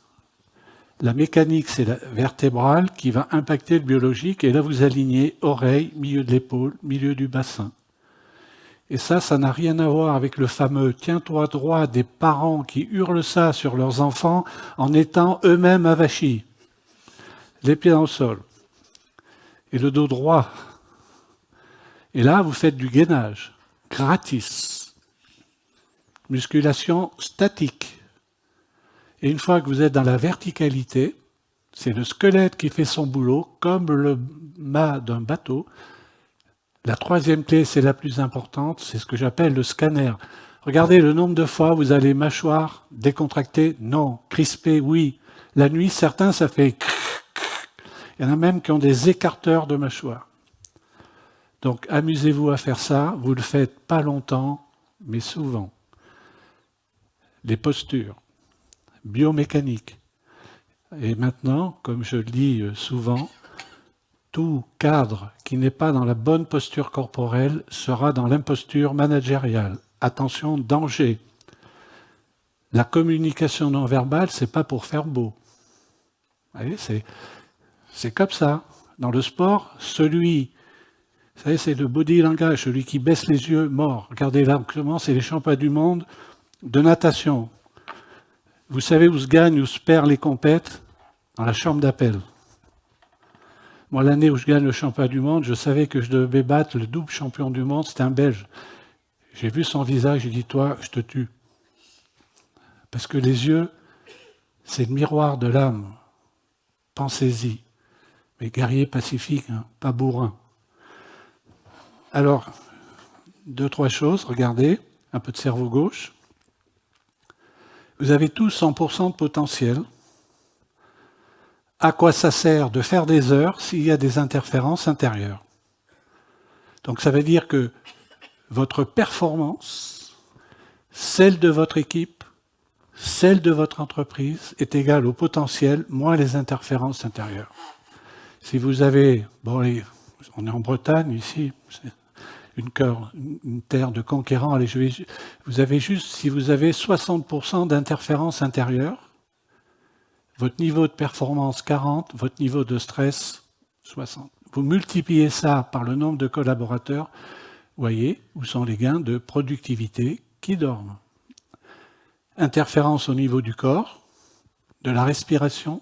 La mécanique, c'est la vertébrale qui va impacter le biologique. Et là, vous alignez oreille, milieu de l'épaule, milieu du bassin. Et ça n'a rien à voir avec le fameux « tiens-toi droit » des parents qui hurlent ça sur leurs enfants en étant eux-mêmes avachis. Les pieds dans le sol. Et le dos droit. Et là, vous faites du gainage, gratis. Musculation statique. Et une fois que vous êtes dans la verticalité, c'est le squelette qui fait son boulot, comme le mât d'un bateau. La troisième clé, c'est la plus importante, c'est ce que j'appelle le scanner. Regardez le nombre de fois vous allez mâchoire décontractée, non. Crispée, oui. La nuit, certains, ça fait... Il y en a même qui ont des écarteurs de mâchoire. Donc amusez-vous à faire ça, vous le faites pas longtemps, mais souvent. Les postures, biomécanique. Et maintenant, comme je le dis souvent, tout cadre qui n'est pas dans la bonne posture corporelle sera dans l'imposture managériale. Attention, danger. La communication non verbale, c'est pas pour faire beau. Vous voyez, c'est comme ça. Dans le sport, vous savez, c'est le body language, celui qui baisse les yeux, mort. Regardez là, comment c'est les championnats du monde de natation. Vous savez où se gagne, où se perd les compètes? Dans la chambre d'appel. Moi, l'année où je gagne le championnat du monde, je savais que je devais battre le double champion du monde, c'était un Belge. J'ai vu son visage, j'ai dit, toi, je te tue. Parce que les yeux, c'est le miroir de l'âme. Pensez-y. Mais guerrier pacifique, hein, pas bourrin. Alors, 2-3 choses, regardez, un peu de cerveau gauche. Vous avez tous 100% de potentiel. À quoi ça sert de faire des heures s'il y a des interférences intérieures? Donc ça veut dire que votre performance, celle de votre équipe, celle de votre entreprise est égale au potentiel moins les interférences intérieures. Si vous avez, bon, on est en Bretagne ici, c'est une terre de conquérants, allez, vous avez juste, si vous avez 60% d'interférences intérieures, votre niveau de performance 40, votre niveau de stress 60. Vous multipliez ça par le nombre de collaborateurs, vous voyez où sont les gains de productivité qui dorment. Interférence au niveau du corps, de la respiration,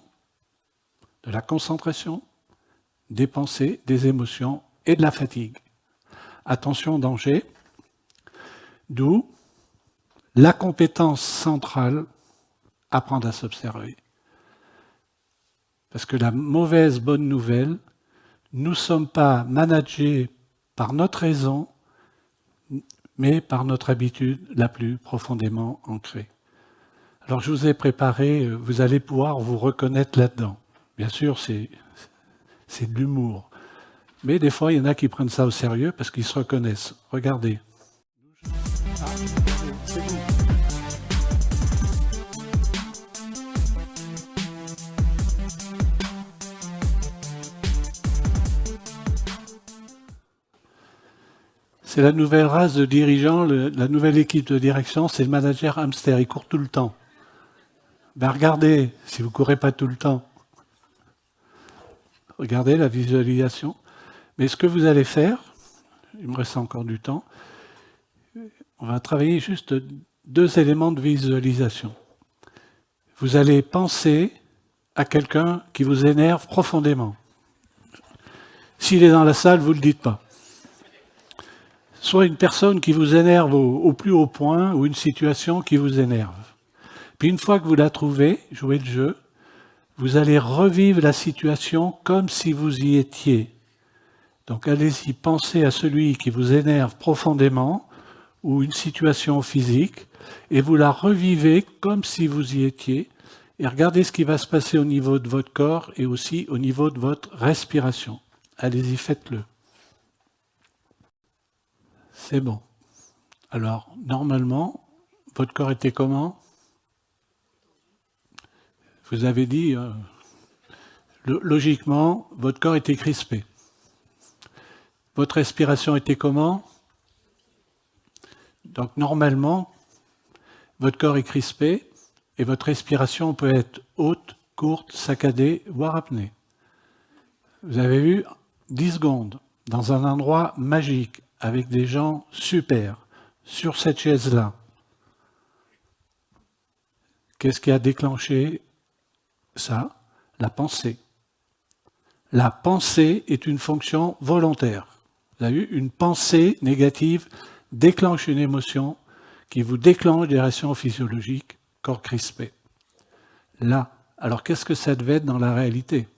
de la concentration, des pensées, des émotions et de la fatigue. Attention, danger, d'où la compétence centrale, apprendre à s'observer. Parce que la mauvaise bonne nouvelle, nous ne sommes pas managés par notre raison, mais par notre habitude la plus profondément ancrée. Alors je vous ai préparé, vous allez pouvoir vous reconnaître là-dedans. Bien sûr, c'est de l'humour. Mais des fois, il y en a qui prennent ça au sérieux parce qu'ils se reconnaissent. Regardez. Ah, c'est vous. C'est la nouvelle race de dirigeants, la nouvelle équipe de direction, c'est le manager hamster, il court tout le temps. Ben regardez, si vous ne courez pas tout le temps, regardez la visualisation. Mais ce que vous allez faire, il me reste encore du temps, on va travailler juste 2 éléments de visualisation. Vous allez penser à quelqu'un qui vous énerve profondément. S'il est dans la salle, vous ne le dites pas. Soit une personne qui vous énerve au plus haut point ou une situation qui vous énerve. Puis une fois que vous la trouvez, jouez le jeu, vous allez revivre la situation comme si vous y étiez. Donc allez-y, pensez à celui qui vous énerve profondément ou une situation physique et vous la revivez comme si vous y étiez et regardez ce qui va se passer au niveau de votre corps et aussi au niveau de votre respiration. Allez-y, faites-le. C'est bon. Alors, normalement, votre corps était comment? Vous avez dit, logiquement, votre corps était crispé. Votre respiration était comment? Donc, normalement, votre corps est crispé et votre respiration peut être haute, courte, saccadée, voire apnée. Vous avez vu 10 secondes dans un endroit magique avec des gens super sur cette chaise-là. Qu'est-ce qui a déclenché ça? La pensée. La pensée est une fonction volontaire. Vous avez vu, une pensée négative déclenche une émotion qui vous déclenche des réactions physiologiques, corps crispé. Là, alors qu'est-ce que ça devait être dans la réalité?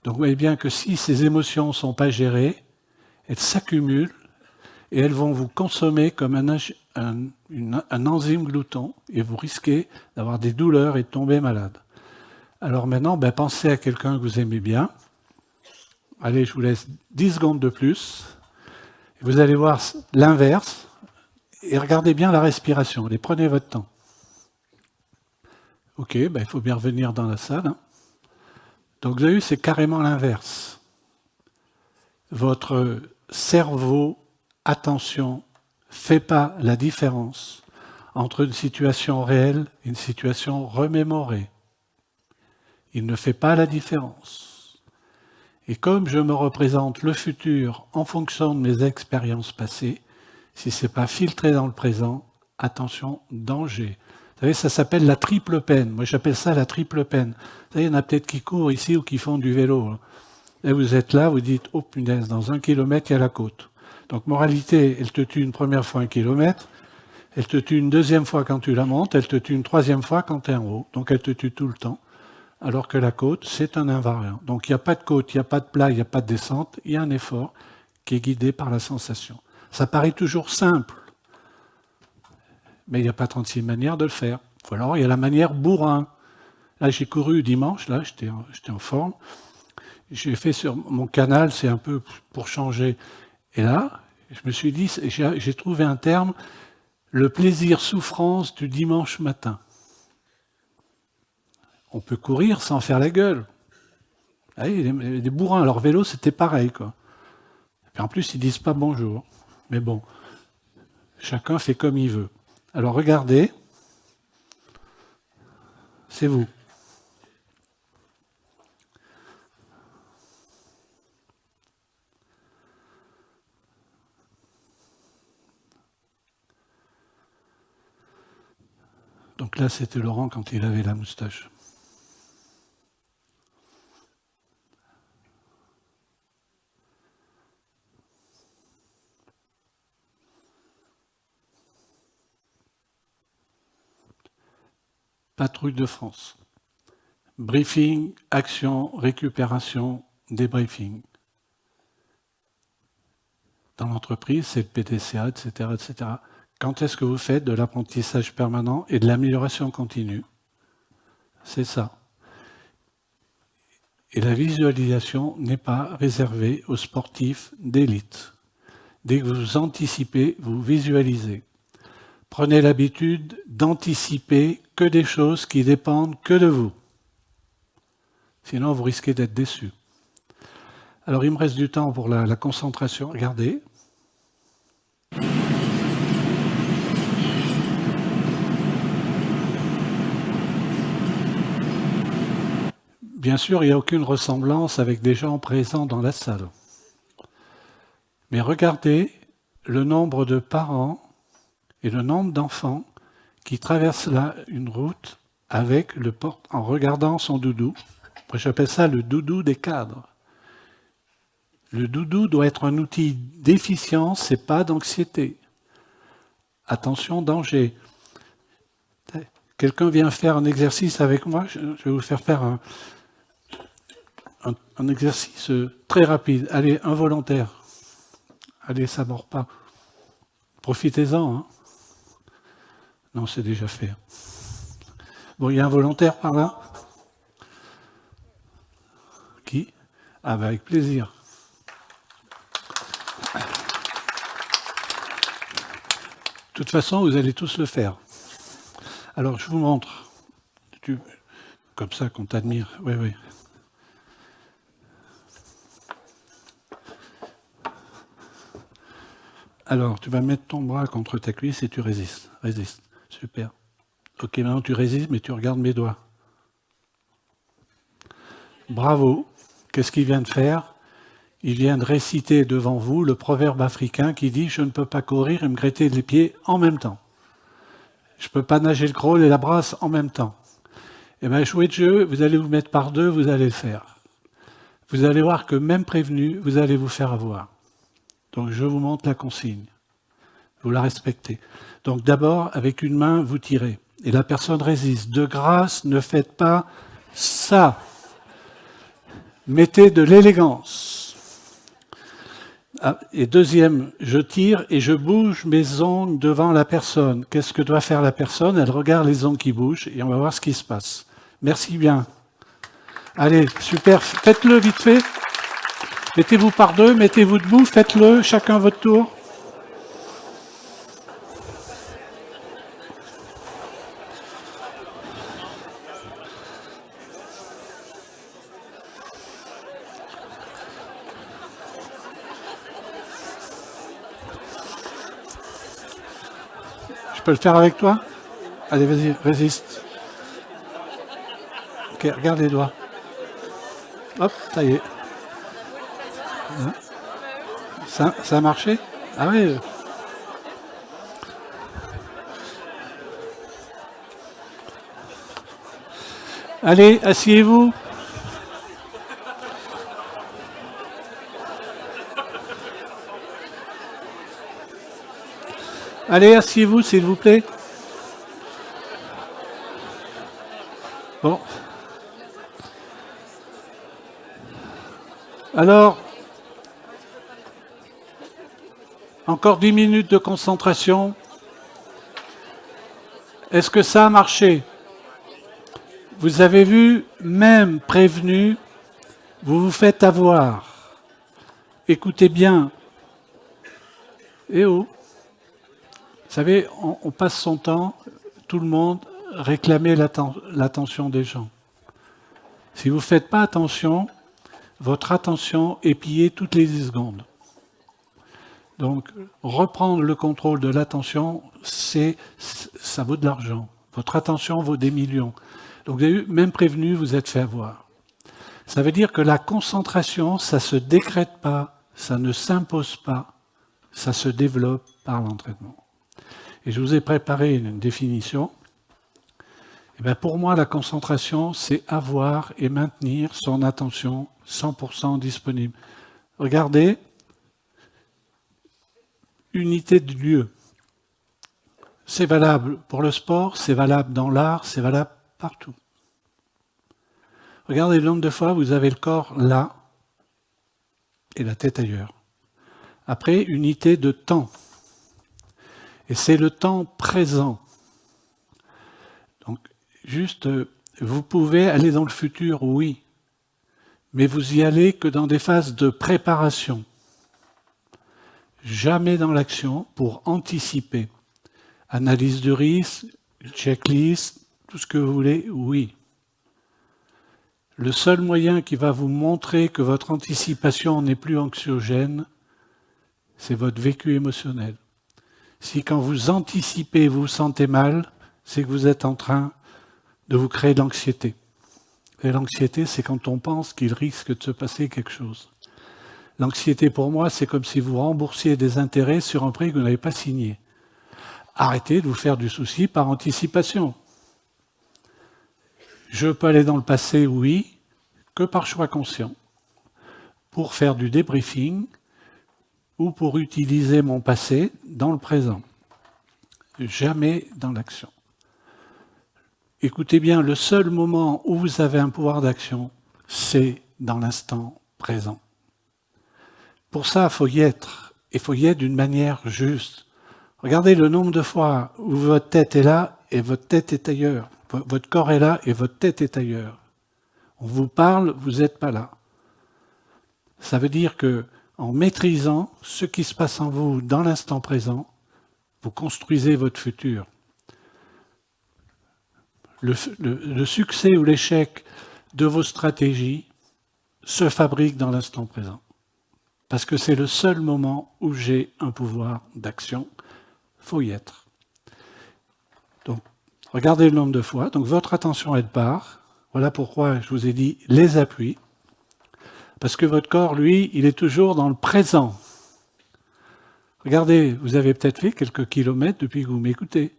Donc vous voyez bien que si ces émotions ne sont pas gérées, elles s'accumulent et elles vont vous consommer comme un enzyme glouton et vous risquez d'avoir des douleurs et de tomber malade. Alors maintenant, pensez à quelqu'un que vous aimez bien. Allez, je vous laisse 10 secondes de plus. Vous allez voir l'inverse et regardez bien la respiration. Allez, prenez votre temps. Ok, il faut bien revenir dans la salle. Hein. Donc vous avez vu, c'est carrément l'inverse. Votre cerveau, attention, fait pas la différence entre une situation réelle et une situation remémorée. Il ne fait pas la différence. Et comme je me représente le futur en fonction de mes expériences passées, si ce n'est pas filtré dans le présent, attention, danger. Vous savez, ça s'appelle la triple peine. Moi, j'appelle ça la triple peine. Vous savez, il y en a peut-être qui courent ici ou qui font du vélo. Et vous êtes là, vous dites, oh punaise, dans 1 kilomètre, il y a la côte. Donc, moralité, elle te tue une première fois 1 kilomètre, elle te tue une deuxième fois quand tu la montes, elle te tue une troisième fois quand tu es en haut. Donc, elle te tue tout le temps. Alors que la côte, c'est un invariant. Donc il n'y a pas de côte, il n'y a pas de plat, il n'y a pas de descente, il y a un effort qui est guidé par la sensation. Ça paraît toujours simple, mais il n'y a pas 36 manières de le faire. Ou alors il y a la manière bourrin. Là j'ai couru dimanche, là j'étais en forme, j'ai fait sur mon canal, c'est un peu pour changer. Et là, je me suis dit, j'ai trouvé un terme, le plaisir-souffrance du dimanche matin. On peut courir sans faire la gueule. Ah oui, des bourrins, leur vélo, c'était pareil, quoi. Et puis en plus, ils disent pas bonjour. Mais bon, chacun fait comme il veut. Alors regardez, c'est vous. Donc là, c'était Laurent quand il avait la moustache. Patrouille de France. Briefing, action, récupération, débriefing. Dans l'entreprise, c'est le PDCA, etc., etc. Quand est-ce que vous faites de l'apprentissage permanent et de l'amélioration continue? C'est ça. Et la visualisation n'est pas réservée aux sportifs d'élite. Dès que vous anticipez, vous visualisez. Prenez l'habitude d'anticiper que des choses qui dépendent que de vous. Sinon, vous risquez d'être déçu. Alors, il me reste du temps pour la concentration. Regardez. Bien sûr, il n'y a aucune ressemblance avec des gens présents dans la salle. Mais regardez le nombre de parents et le nombre d'enfants qui traversent là une route avec en regardant son doudou. J'appelle ça le doudou des cadres. Le doudou doit être un outil d'efficience et pas d'anxiété. Attention, danger. Quelqu'un vient faire un exercice avec moi, je vais vous faire un exercice très rapide. Allez, involontaire. Allez, ça ne mord pas. Profitez-en. Hein. Non, c'est déjà fait. Bon, il y a un volontaire par là? Qui? Ah, bah, avec plaisir. De toute façon, vous allez tous le faire. Alors, je vous montre. Comme ça qu'on t'admire. Oui, oui. Alors, tu vas mettre ton bras contre ta cuisse et tu résistes. Résiste. Super. Ok, maintenant tu résistes, mais tu regardes mes doigts. Bravo. Qu'est-ce qu'il vient de faire? Il vient de réciter devant vous le proverbe africain qui dit « Je ne peux pas courir et me gratter les pieds en même temps. Je ne peux pas nager le crawl et la brasse en même temps. » Eh bien, jouez de jeu, vous allez vous mettre par deux, vous allez le faire. Vous allez voir que même prévenu, vous allez vous faire avoir. Donc, je vous montre la consigne. Vous la respectez. Donc, d'abord, avec une main, vous tirez. Et la personne résiste. De grâce, ne faites pas ça. Mettez de l'élégance. Et deuxième, je tire et je bouge mes ongles devant la personne. Qu'est-ce que doit faire la personne? Elle regarde les ongles qui bougent et on va voir ce qui se passe. Merci bien. Allez, super. Faites-le vite fait. Mettez-vous par deux, mettez-vous debout, faites-le, chacun votre tour. Je peux le faire avec toi? Allez, vas-y, résiste. Ok, regarde les doigts. Hop, ça y est. Ça a marché? Ah oui. Allez, asseyez-vous. Allez, asseyez-vous, s'il vous plaît. Bon. Alors, encore 10 minutes de concentration. Est-ce que ça a marché? Vous avez vu, même prévenu, vous vous faites avoir. Écoutez bien. Eh oh. Vous savez, on passe son temps, tout le monde, réclamer l'attention des gens. Si vous ne faites pas attention, votre attention est pillée toutes les 10 secondes. Donc, reprendre le contrôle de l'attention, ça vaut de l'argent. Votre attention vaut des millions. Donc, vous avez vu, même prévenu, vous êtes fait avoir. Ça veut dire que la concentration, ça ne se décrète pas, ça ne s'impose pas, ça se développe par l'entraînement. Et je vous ai préparé une définition. Et bien pour moi, la concentration, c'est avoir et maintenir son attention 100% disponible. Regardez, unité de lieu. C'est valable pour le sport, c'est valable dans l'art, c'est valable partout. Regardez le nombre de fois vous avez le corps là et la tête ailleurs. Après, unité de temps. Et c'est le temps présent. Donc, juste, vous pouvez aller dans le futur, oui, mais vous y allez que dans des phases de préparation. Jamais dans l'action pour anticiper. Analyse de risque, checklist, tout ce que vous voulez, oui. Le seul moyen qui va vous montrer que votre anticipation n'est plus anxiogène, c'est votre vécu émotionnel. Si quand vous anticipez, vous vous sentez mal, c'est que vous êtes en train de vous créer de l'anxiété. Et l'anxiété, c'est quand on pense qu'il risque de se passer quelque chose. L'anxiété, pour moi, c'est comme si vous remboursiez des intérêts sur un prêt que vous n'avez pas signé. Arrêtez de vous faire du souci par anticipation. Je peux aller dans le passé, oui, que par choix conscient. Pour faire du débriefing, ou pour utiliser mon passé dans le présent. Jamais dans l'action. Écoutez bien, le seul moment où vous avez un pouvoir d'action, c'est dans l'instant présent. Pour ça, il faut y être, et il faut y être d'une manière juste. Regardez le nombre de fois où votre tête est là et votre tête est ailleurs. Votre corps est là et votre tête est ailleurs. On vous parle, vous n'êtes pas là. Ça veut dire que, en maîtrisant ce qui se passe en vous dans l'instant présent, vous construisez votre futur. Le succès ou l'échec de vos stratégies se fabrique dans l'instant présent. Parce que c'est le seul moment où j'ai un pouvoir d'action. Il faut y être. Donc, regardez le nombre de fois. Donc, votre attention, elle part. Voilà pourquoi je vous ai dit les appuis. Parce que votre corps, lui, il est toujours dans le présent. Regardez, vous avez peut-être fait quelques kilomètres depuis que vous m'écoutez.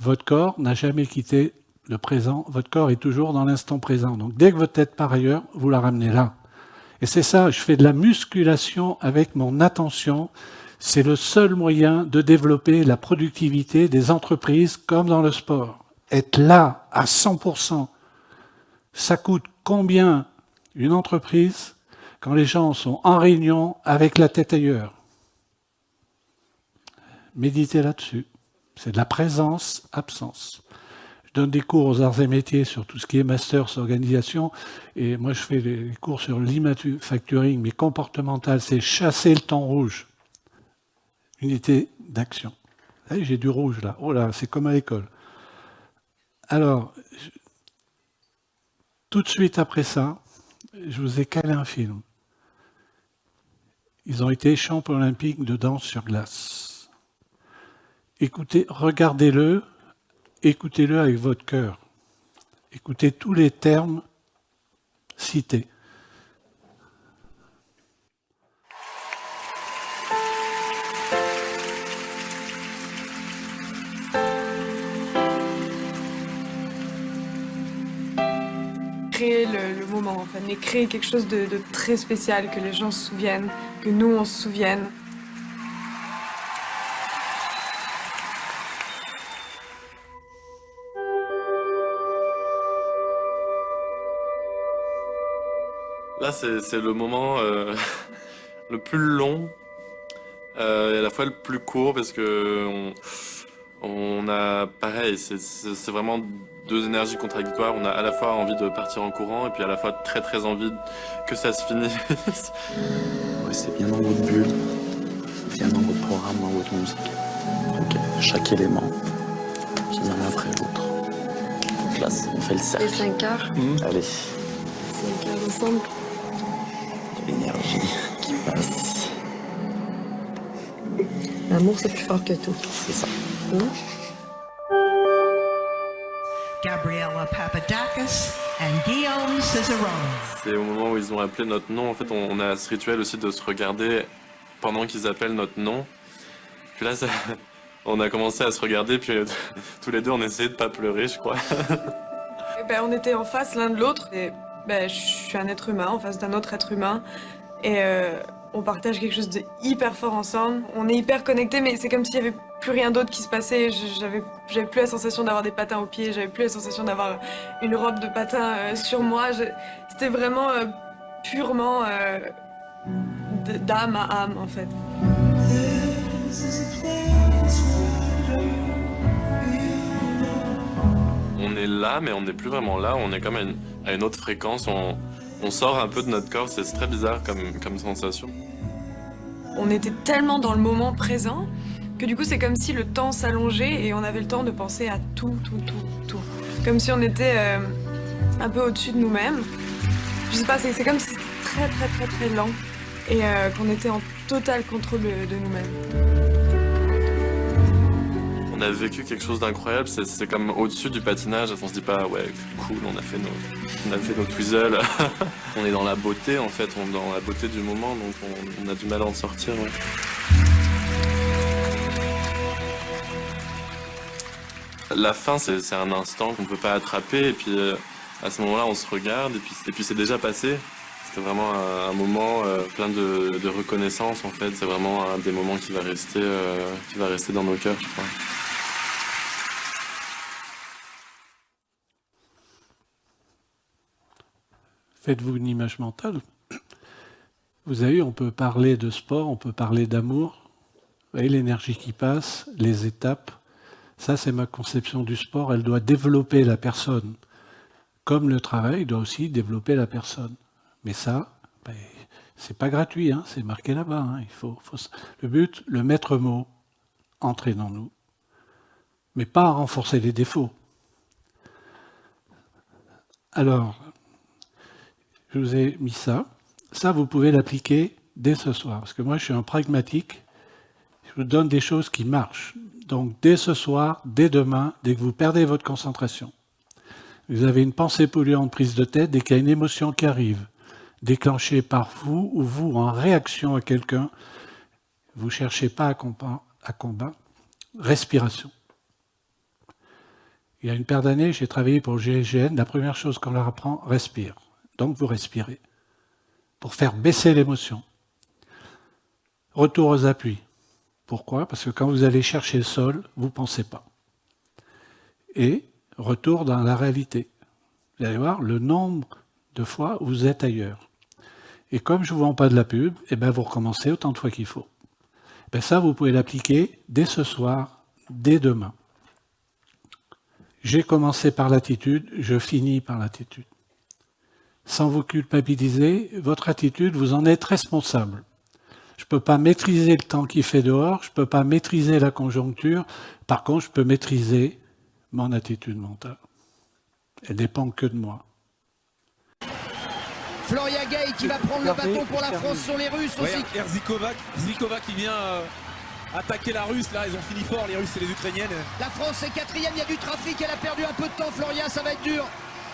Votre corps n'a jamais quitté le présent. Votre corps est toujours dans l'instant présent. Donc, dès que votre tête part ailleurs, vous la ramenez là. Et c'est ça, je fais de la musculation avec mon attention. C'est le seul moyen de développer la productivité des entreprises comme dans le sport. Être là à 100%. Ça coûte combien une entreprise quand les gens sont en réunion avec la tête ailleurs? Méditez là-dessus. C'est de la présence-absence. Je donne des cours aux arts et métiers sur tout ce qui est masters, organisation, et moi je fais des cours sur l'e-manufacturing, mais comportemental, c'est chasser le temps rouge. Unité d'action. J'ai du rouge là. Oh là, c'est comme à l'école. Alors, tout de suite après ça, je vous ai calé un film. Ils ont été champions olympiques de danse sur glace. Écoutez, regardez-le, écoutez-le avec votre cœur. Écoutez tous les termes cités. Créer le moment, en fait, mais créer quelque chose de très spécial, que les gens se souviennent, que nous on se souvienne. Là, c'est le moment le plus long et à la fois le plus court parce que on a, pareil, c'est vraiment deux énergies contradictoires. On a à la fois envie de partir en courant et puis à la fois très très envie que ça se finisse. Restez bien dans votre bulle, bien dans votre programme, dans votre musique. Ok, chaque élément qui vient l'un après l'autre. Donc là, on fait le cercle. Les 5 quarts. Allez, 5 quarts ensemble. l'énergie qui passe. L'amour, c'est plus fort que tout. C'est ça. Gabriella Papadakis and Guillaume Cesarone. C'est au moment où ils ont appelé notre nom. En fait, on a ce rituel aussi de se regarder pendant qu'ils appellent notre nom. Puis là, on a commencé à se regarder, puis tous les deux, on essayait de pas pleurer, je crois. Et ben, on était en face l'un de l'autre. Et ben, je suis un être humain en face d'un autre être humain. Et on partage quelque chose de hyper fort ensemble. On est hyper connectés, mais c'est comme s'il n'y avait plus rien d'autre qui se passait. J'avais plus la sensation d'avoir des patins aux pieds, j'avais plus la sensation d'avoir une robe de patin sur moi. C'était vraiment purement d'âme à âme, en fait. On est là, mais on n'est plus vraiment là. On est comme à une autre fréquence. On sort un peu de notre corps. C'est très bizarre comme sensation. On était tellement dans le moment présent que du coup c'est comme si le temps s'allongeait et on avait le temps de penser à tout. Comme si on était un peu au-dessus de nous-mêmes. Je sais pas, c'est comme si c'était très lent et qu'on était en total contrôle de nous-mêmes. On a vécu quelque chose d'incroyable. C'est comme au-dessus du patinage. On se dit pas, ouais, cool, on a fait nos twizzles. On est dans la beauté, en fait. On est dans la beauté du moment, donc on a du mal à en sortir. Ouais. La fin, c'est un instant qu'on ne peut pas attraper. Et puis, à ce moment-là, on se regarde. Et puis c'est déjà passé. C'était vraiment un moment plein de reconnaissance, en fait. C'est vraiment un des moments qui va rester dans nos cœurs, je crois. Faites-vous une image mentale. Vous avez vu, on peut parler de sport, on peut parler d'amour. Vous voyez l'énergie qui passe, les étapes. Ça, c'est ma conception du sport. Elle doit développer la personne. Comme le travail doit aussi développer la personne. Mais ça, ben, c'est pas gratuit, hein, c'est marqué là-bas. Hein. Le but, le maître mot, entraînons-nous. Mais pas à renforcer les défauts. Alors, je vous ai mis ça. Ça, vous pouvez l'appliquer dès ce soir. Parce que moi, je suis un pragmatique. Je vous donne des choses qui marchent. Donc, dès ce soir, dès demain, dès que vous perdez votre concentration, vous avez une pensée polluante prise de tête, dès qu'il y a une émotion qui arrive, déclenchée par vous ou vous en réaction à quelqu'un, vous ne cherchez pas à combattre. Respiration. Il y a une paire d'années, j'ai travaillé pour le GIGN. La première chose qu'on leur apprend, respire. Donc vous respirez. Pour faire baisser l'émotion. Retour aux appuis. Pourquoi? Parce que quand vous allez chercher le sol, vous ne pensez pas. Et retour dans la réalité. Vous allez voir le nombre de fois où vous êtes ailleurs. Et comme je ne vous vends pas de la pub, eh ben vous recommencez autant de fois qu'il faut. Ben ça, vous pouvez l'appliquer dès ce soir, dès demain. J'ai commencé par l'attitude, je finis par l'attitude. Sans vous culpabiliser, votre attitude, vous en êtes responsable. Je ne peux pas maîtriser le temps qu'il fait dehors, je ne peux pas maîtriser la conjoncture, par contre, je peux maîtriser mon attitude mentale. Elle ne dépend que de moi. Florian Gay qui va prendre le bâton pour la France sur les Russes aussi. Zikova qui vient attaquer la Russe, là ils ont fini fort les Russes et les Ukrainiennes. La France est quatrième, il y a du trafic, elle a perdu un peu de temps Florian, ça va être dur.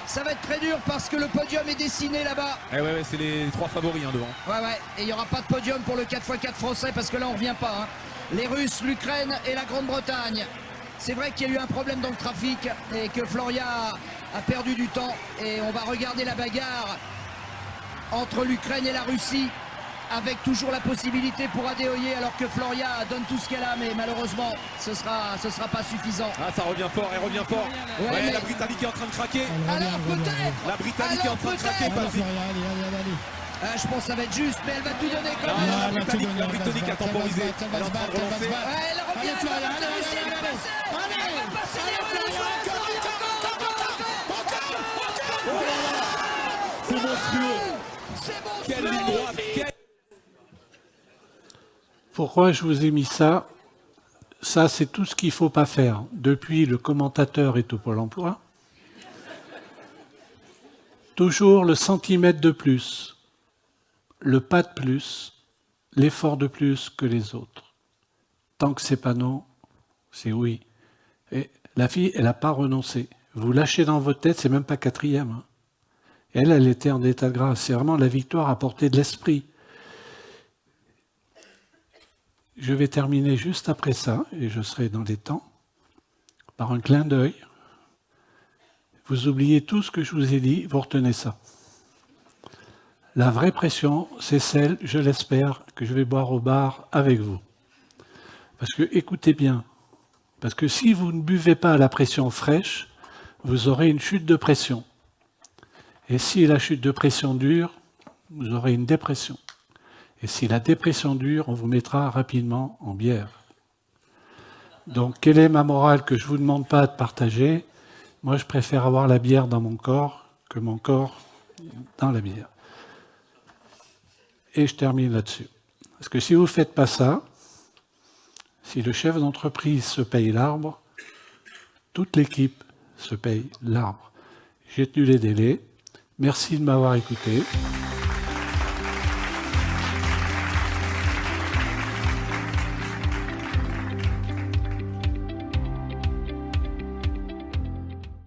Ça va être très dur parce que le podium est dessiné là-bas. Ouais, c'est les trois favoris devant. Ouais, et il n'y aura pas de podium pour le 4x4 français parce que là on ne revient pas. Hein. Les Russes, l'Ukraine et la Grande-Bretagne. C'est vrai qu'il y a eu un problème dans le trafic et que Florian a perdu du temps. Et on va regarder la bagarre entre l'Ukraine et la Russie, avec toujours la possibilité pour Adeoye, alors que Florian donne tout ce qu'elle a, mais malheureusement, ce sera pas suffisant. Ah, ça revient fort, elle revient fort. Ouais, mais... La Britannique est en train de craquer. Alors peut-être. La Britannique est en train de craquer, Patrick. Je pense que ça va être juste, mais elle va tout donner quand même. La Britannique a temporisé. Elle est en train de relancer. Elle revient, elle va réussir à passer. Elle va passer les Russes. C'est monstrueux. Quelle ligne droite. Pourquoi je vous ai mis ça? Ça, c'est tout ce qu'il ne faut pas faire. Depuis, le commentateur est au Pôle emploi. Toujours le centimètre de plus, le pas de plus, l'effort de plus que les autres. Tant que c'est pas non, c'est oui. Et la fille, elle n'a pas renoncé. Vous lâchez dans votre tête, c'est même pas quatrième. Hein. Elle était en état de grâce. C'est vraiment la victoire à portée de l'esprit. Je vais terminer juste après ça, et je serai dans les temps, par un clin d'œil. Vous oubliez tout ce que je vous ai dit, vous retenez ça. La vraie pression, c'est celle, je l'espère, que je vais boire au bar avec vous. Parce que, écoutez bien, parce que si vous ne buvez pas à la pression fraîche, vous aurez une chute de pression. Et si la chute de pression dure, vous aurez une dépression. Et si la dépression dure, on vous mettra rapidement en bière. Donc, quelle est ma morale que je ne vous demande pas de partager? Moi, je préfère avoir la bière dans mon corps que mon corps dans la bière. Et je termine là-dessus. Parce que si vous ne faites pas ça, si le chef d'entreprise se paye l'arbre, toute l'équipe se paye l'arbre. J'ai tenu les délais. Merci de m'avoir écouté.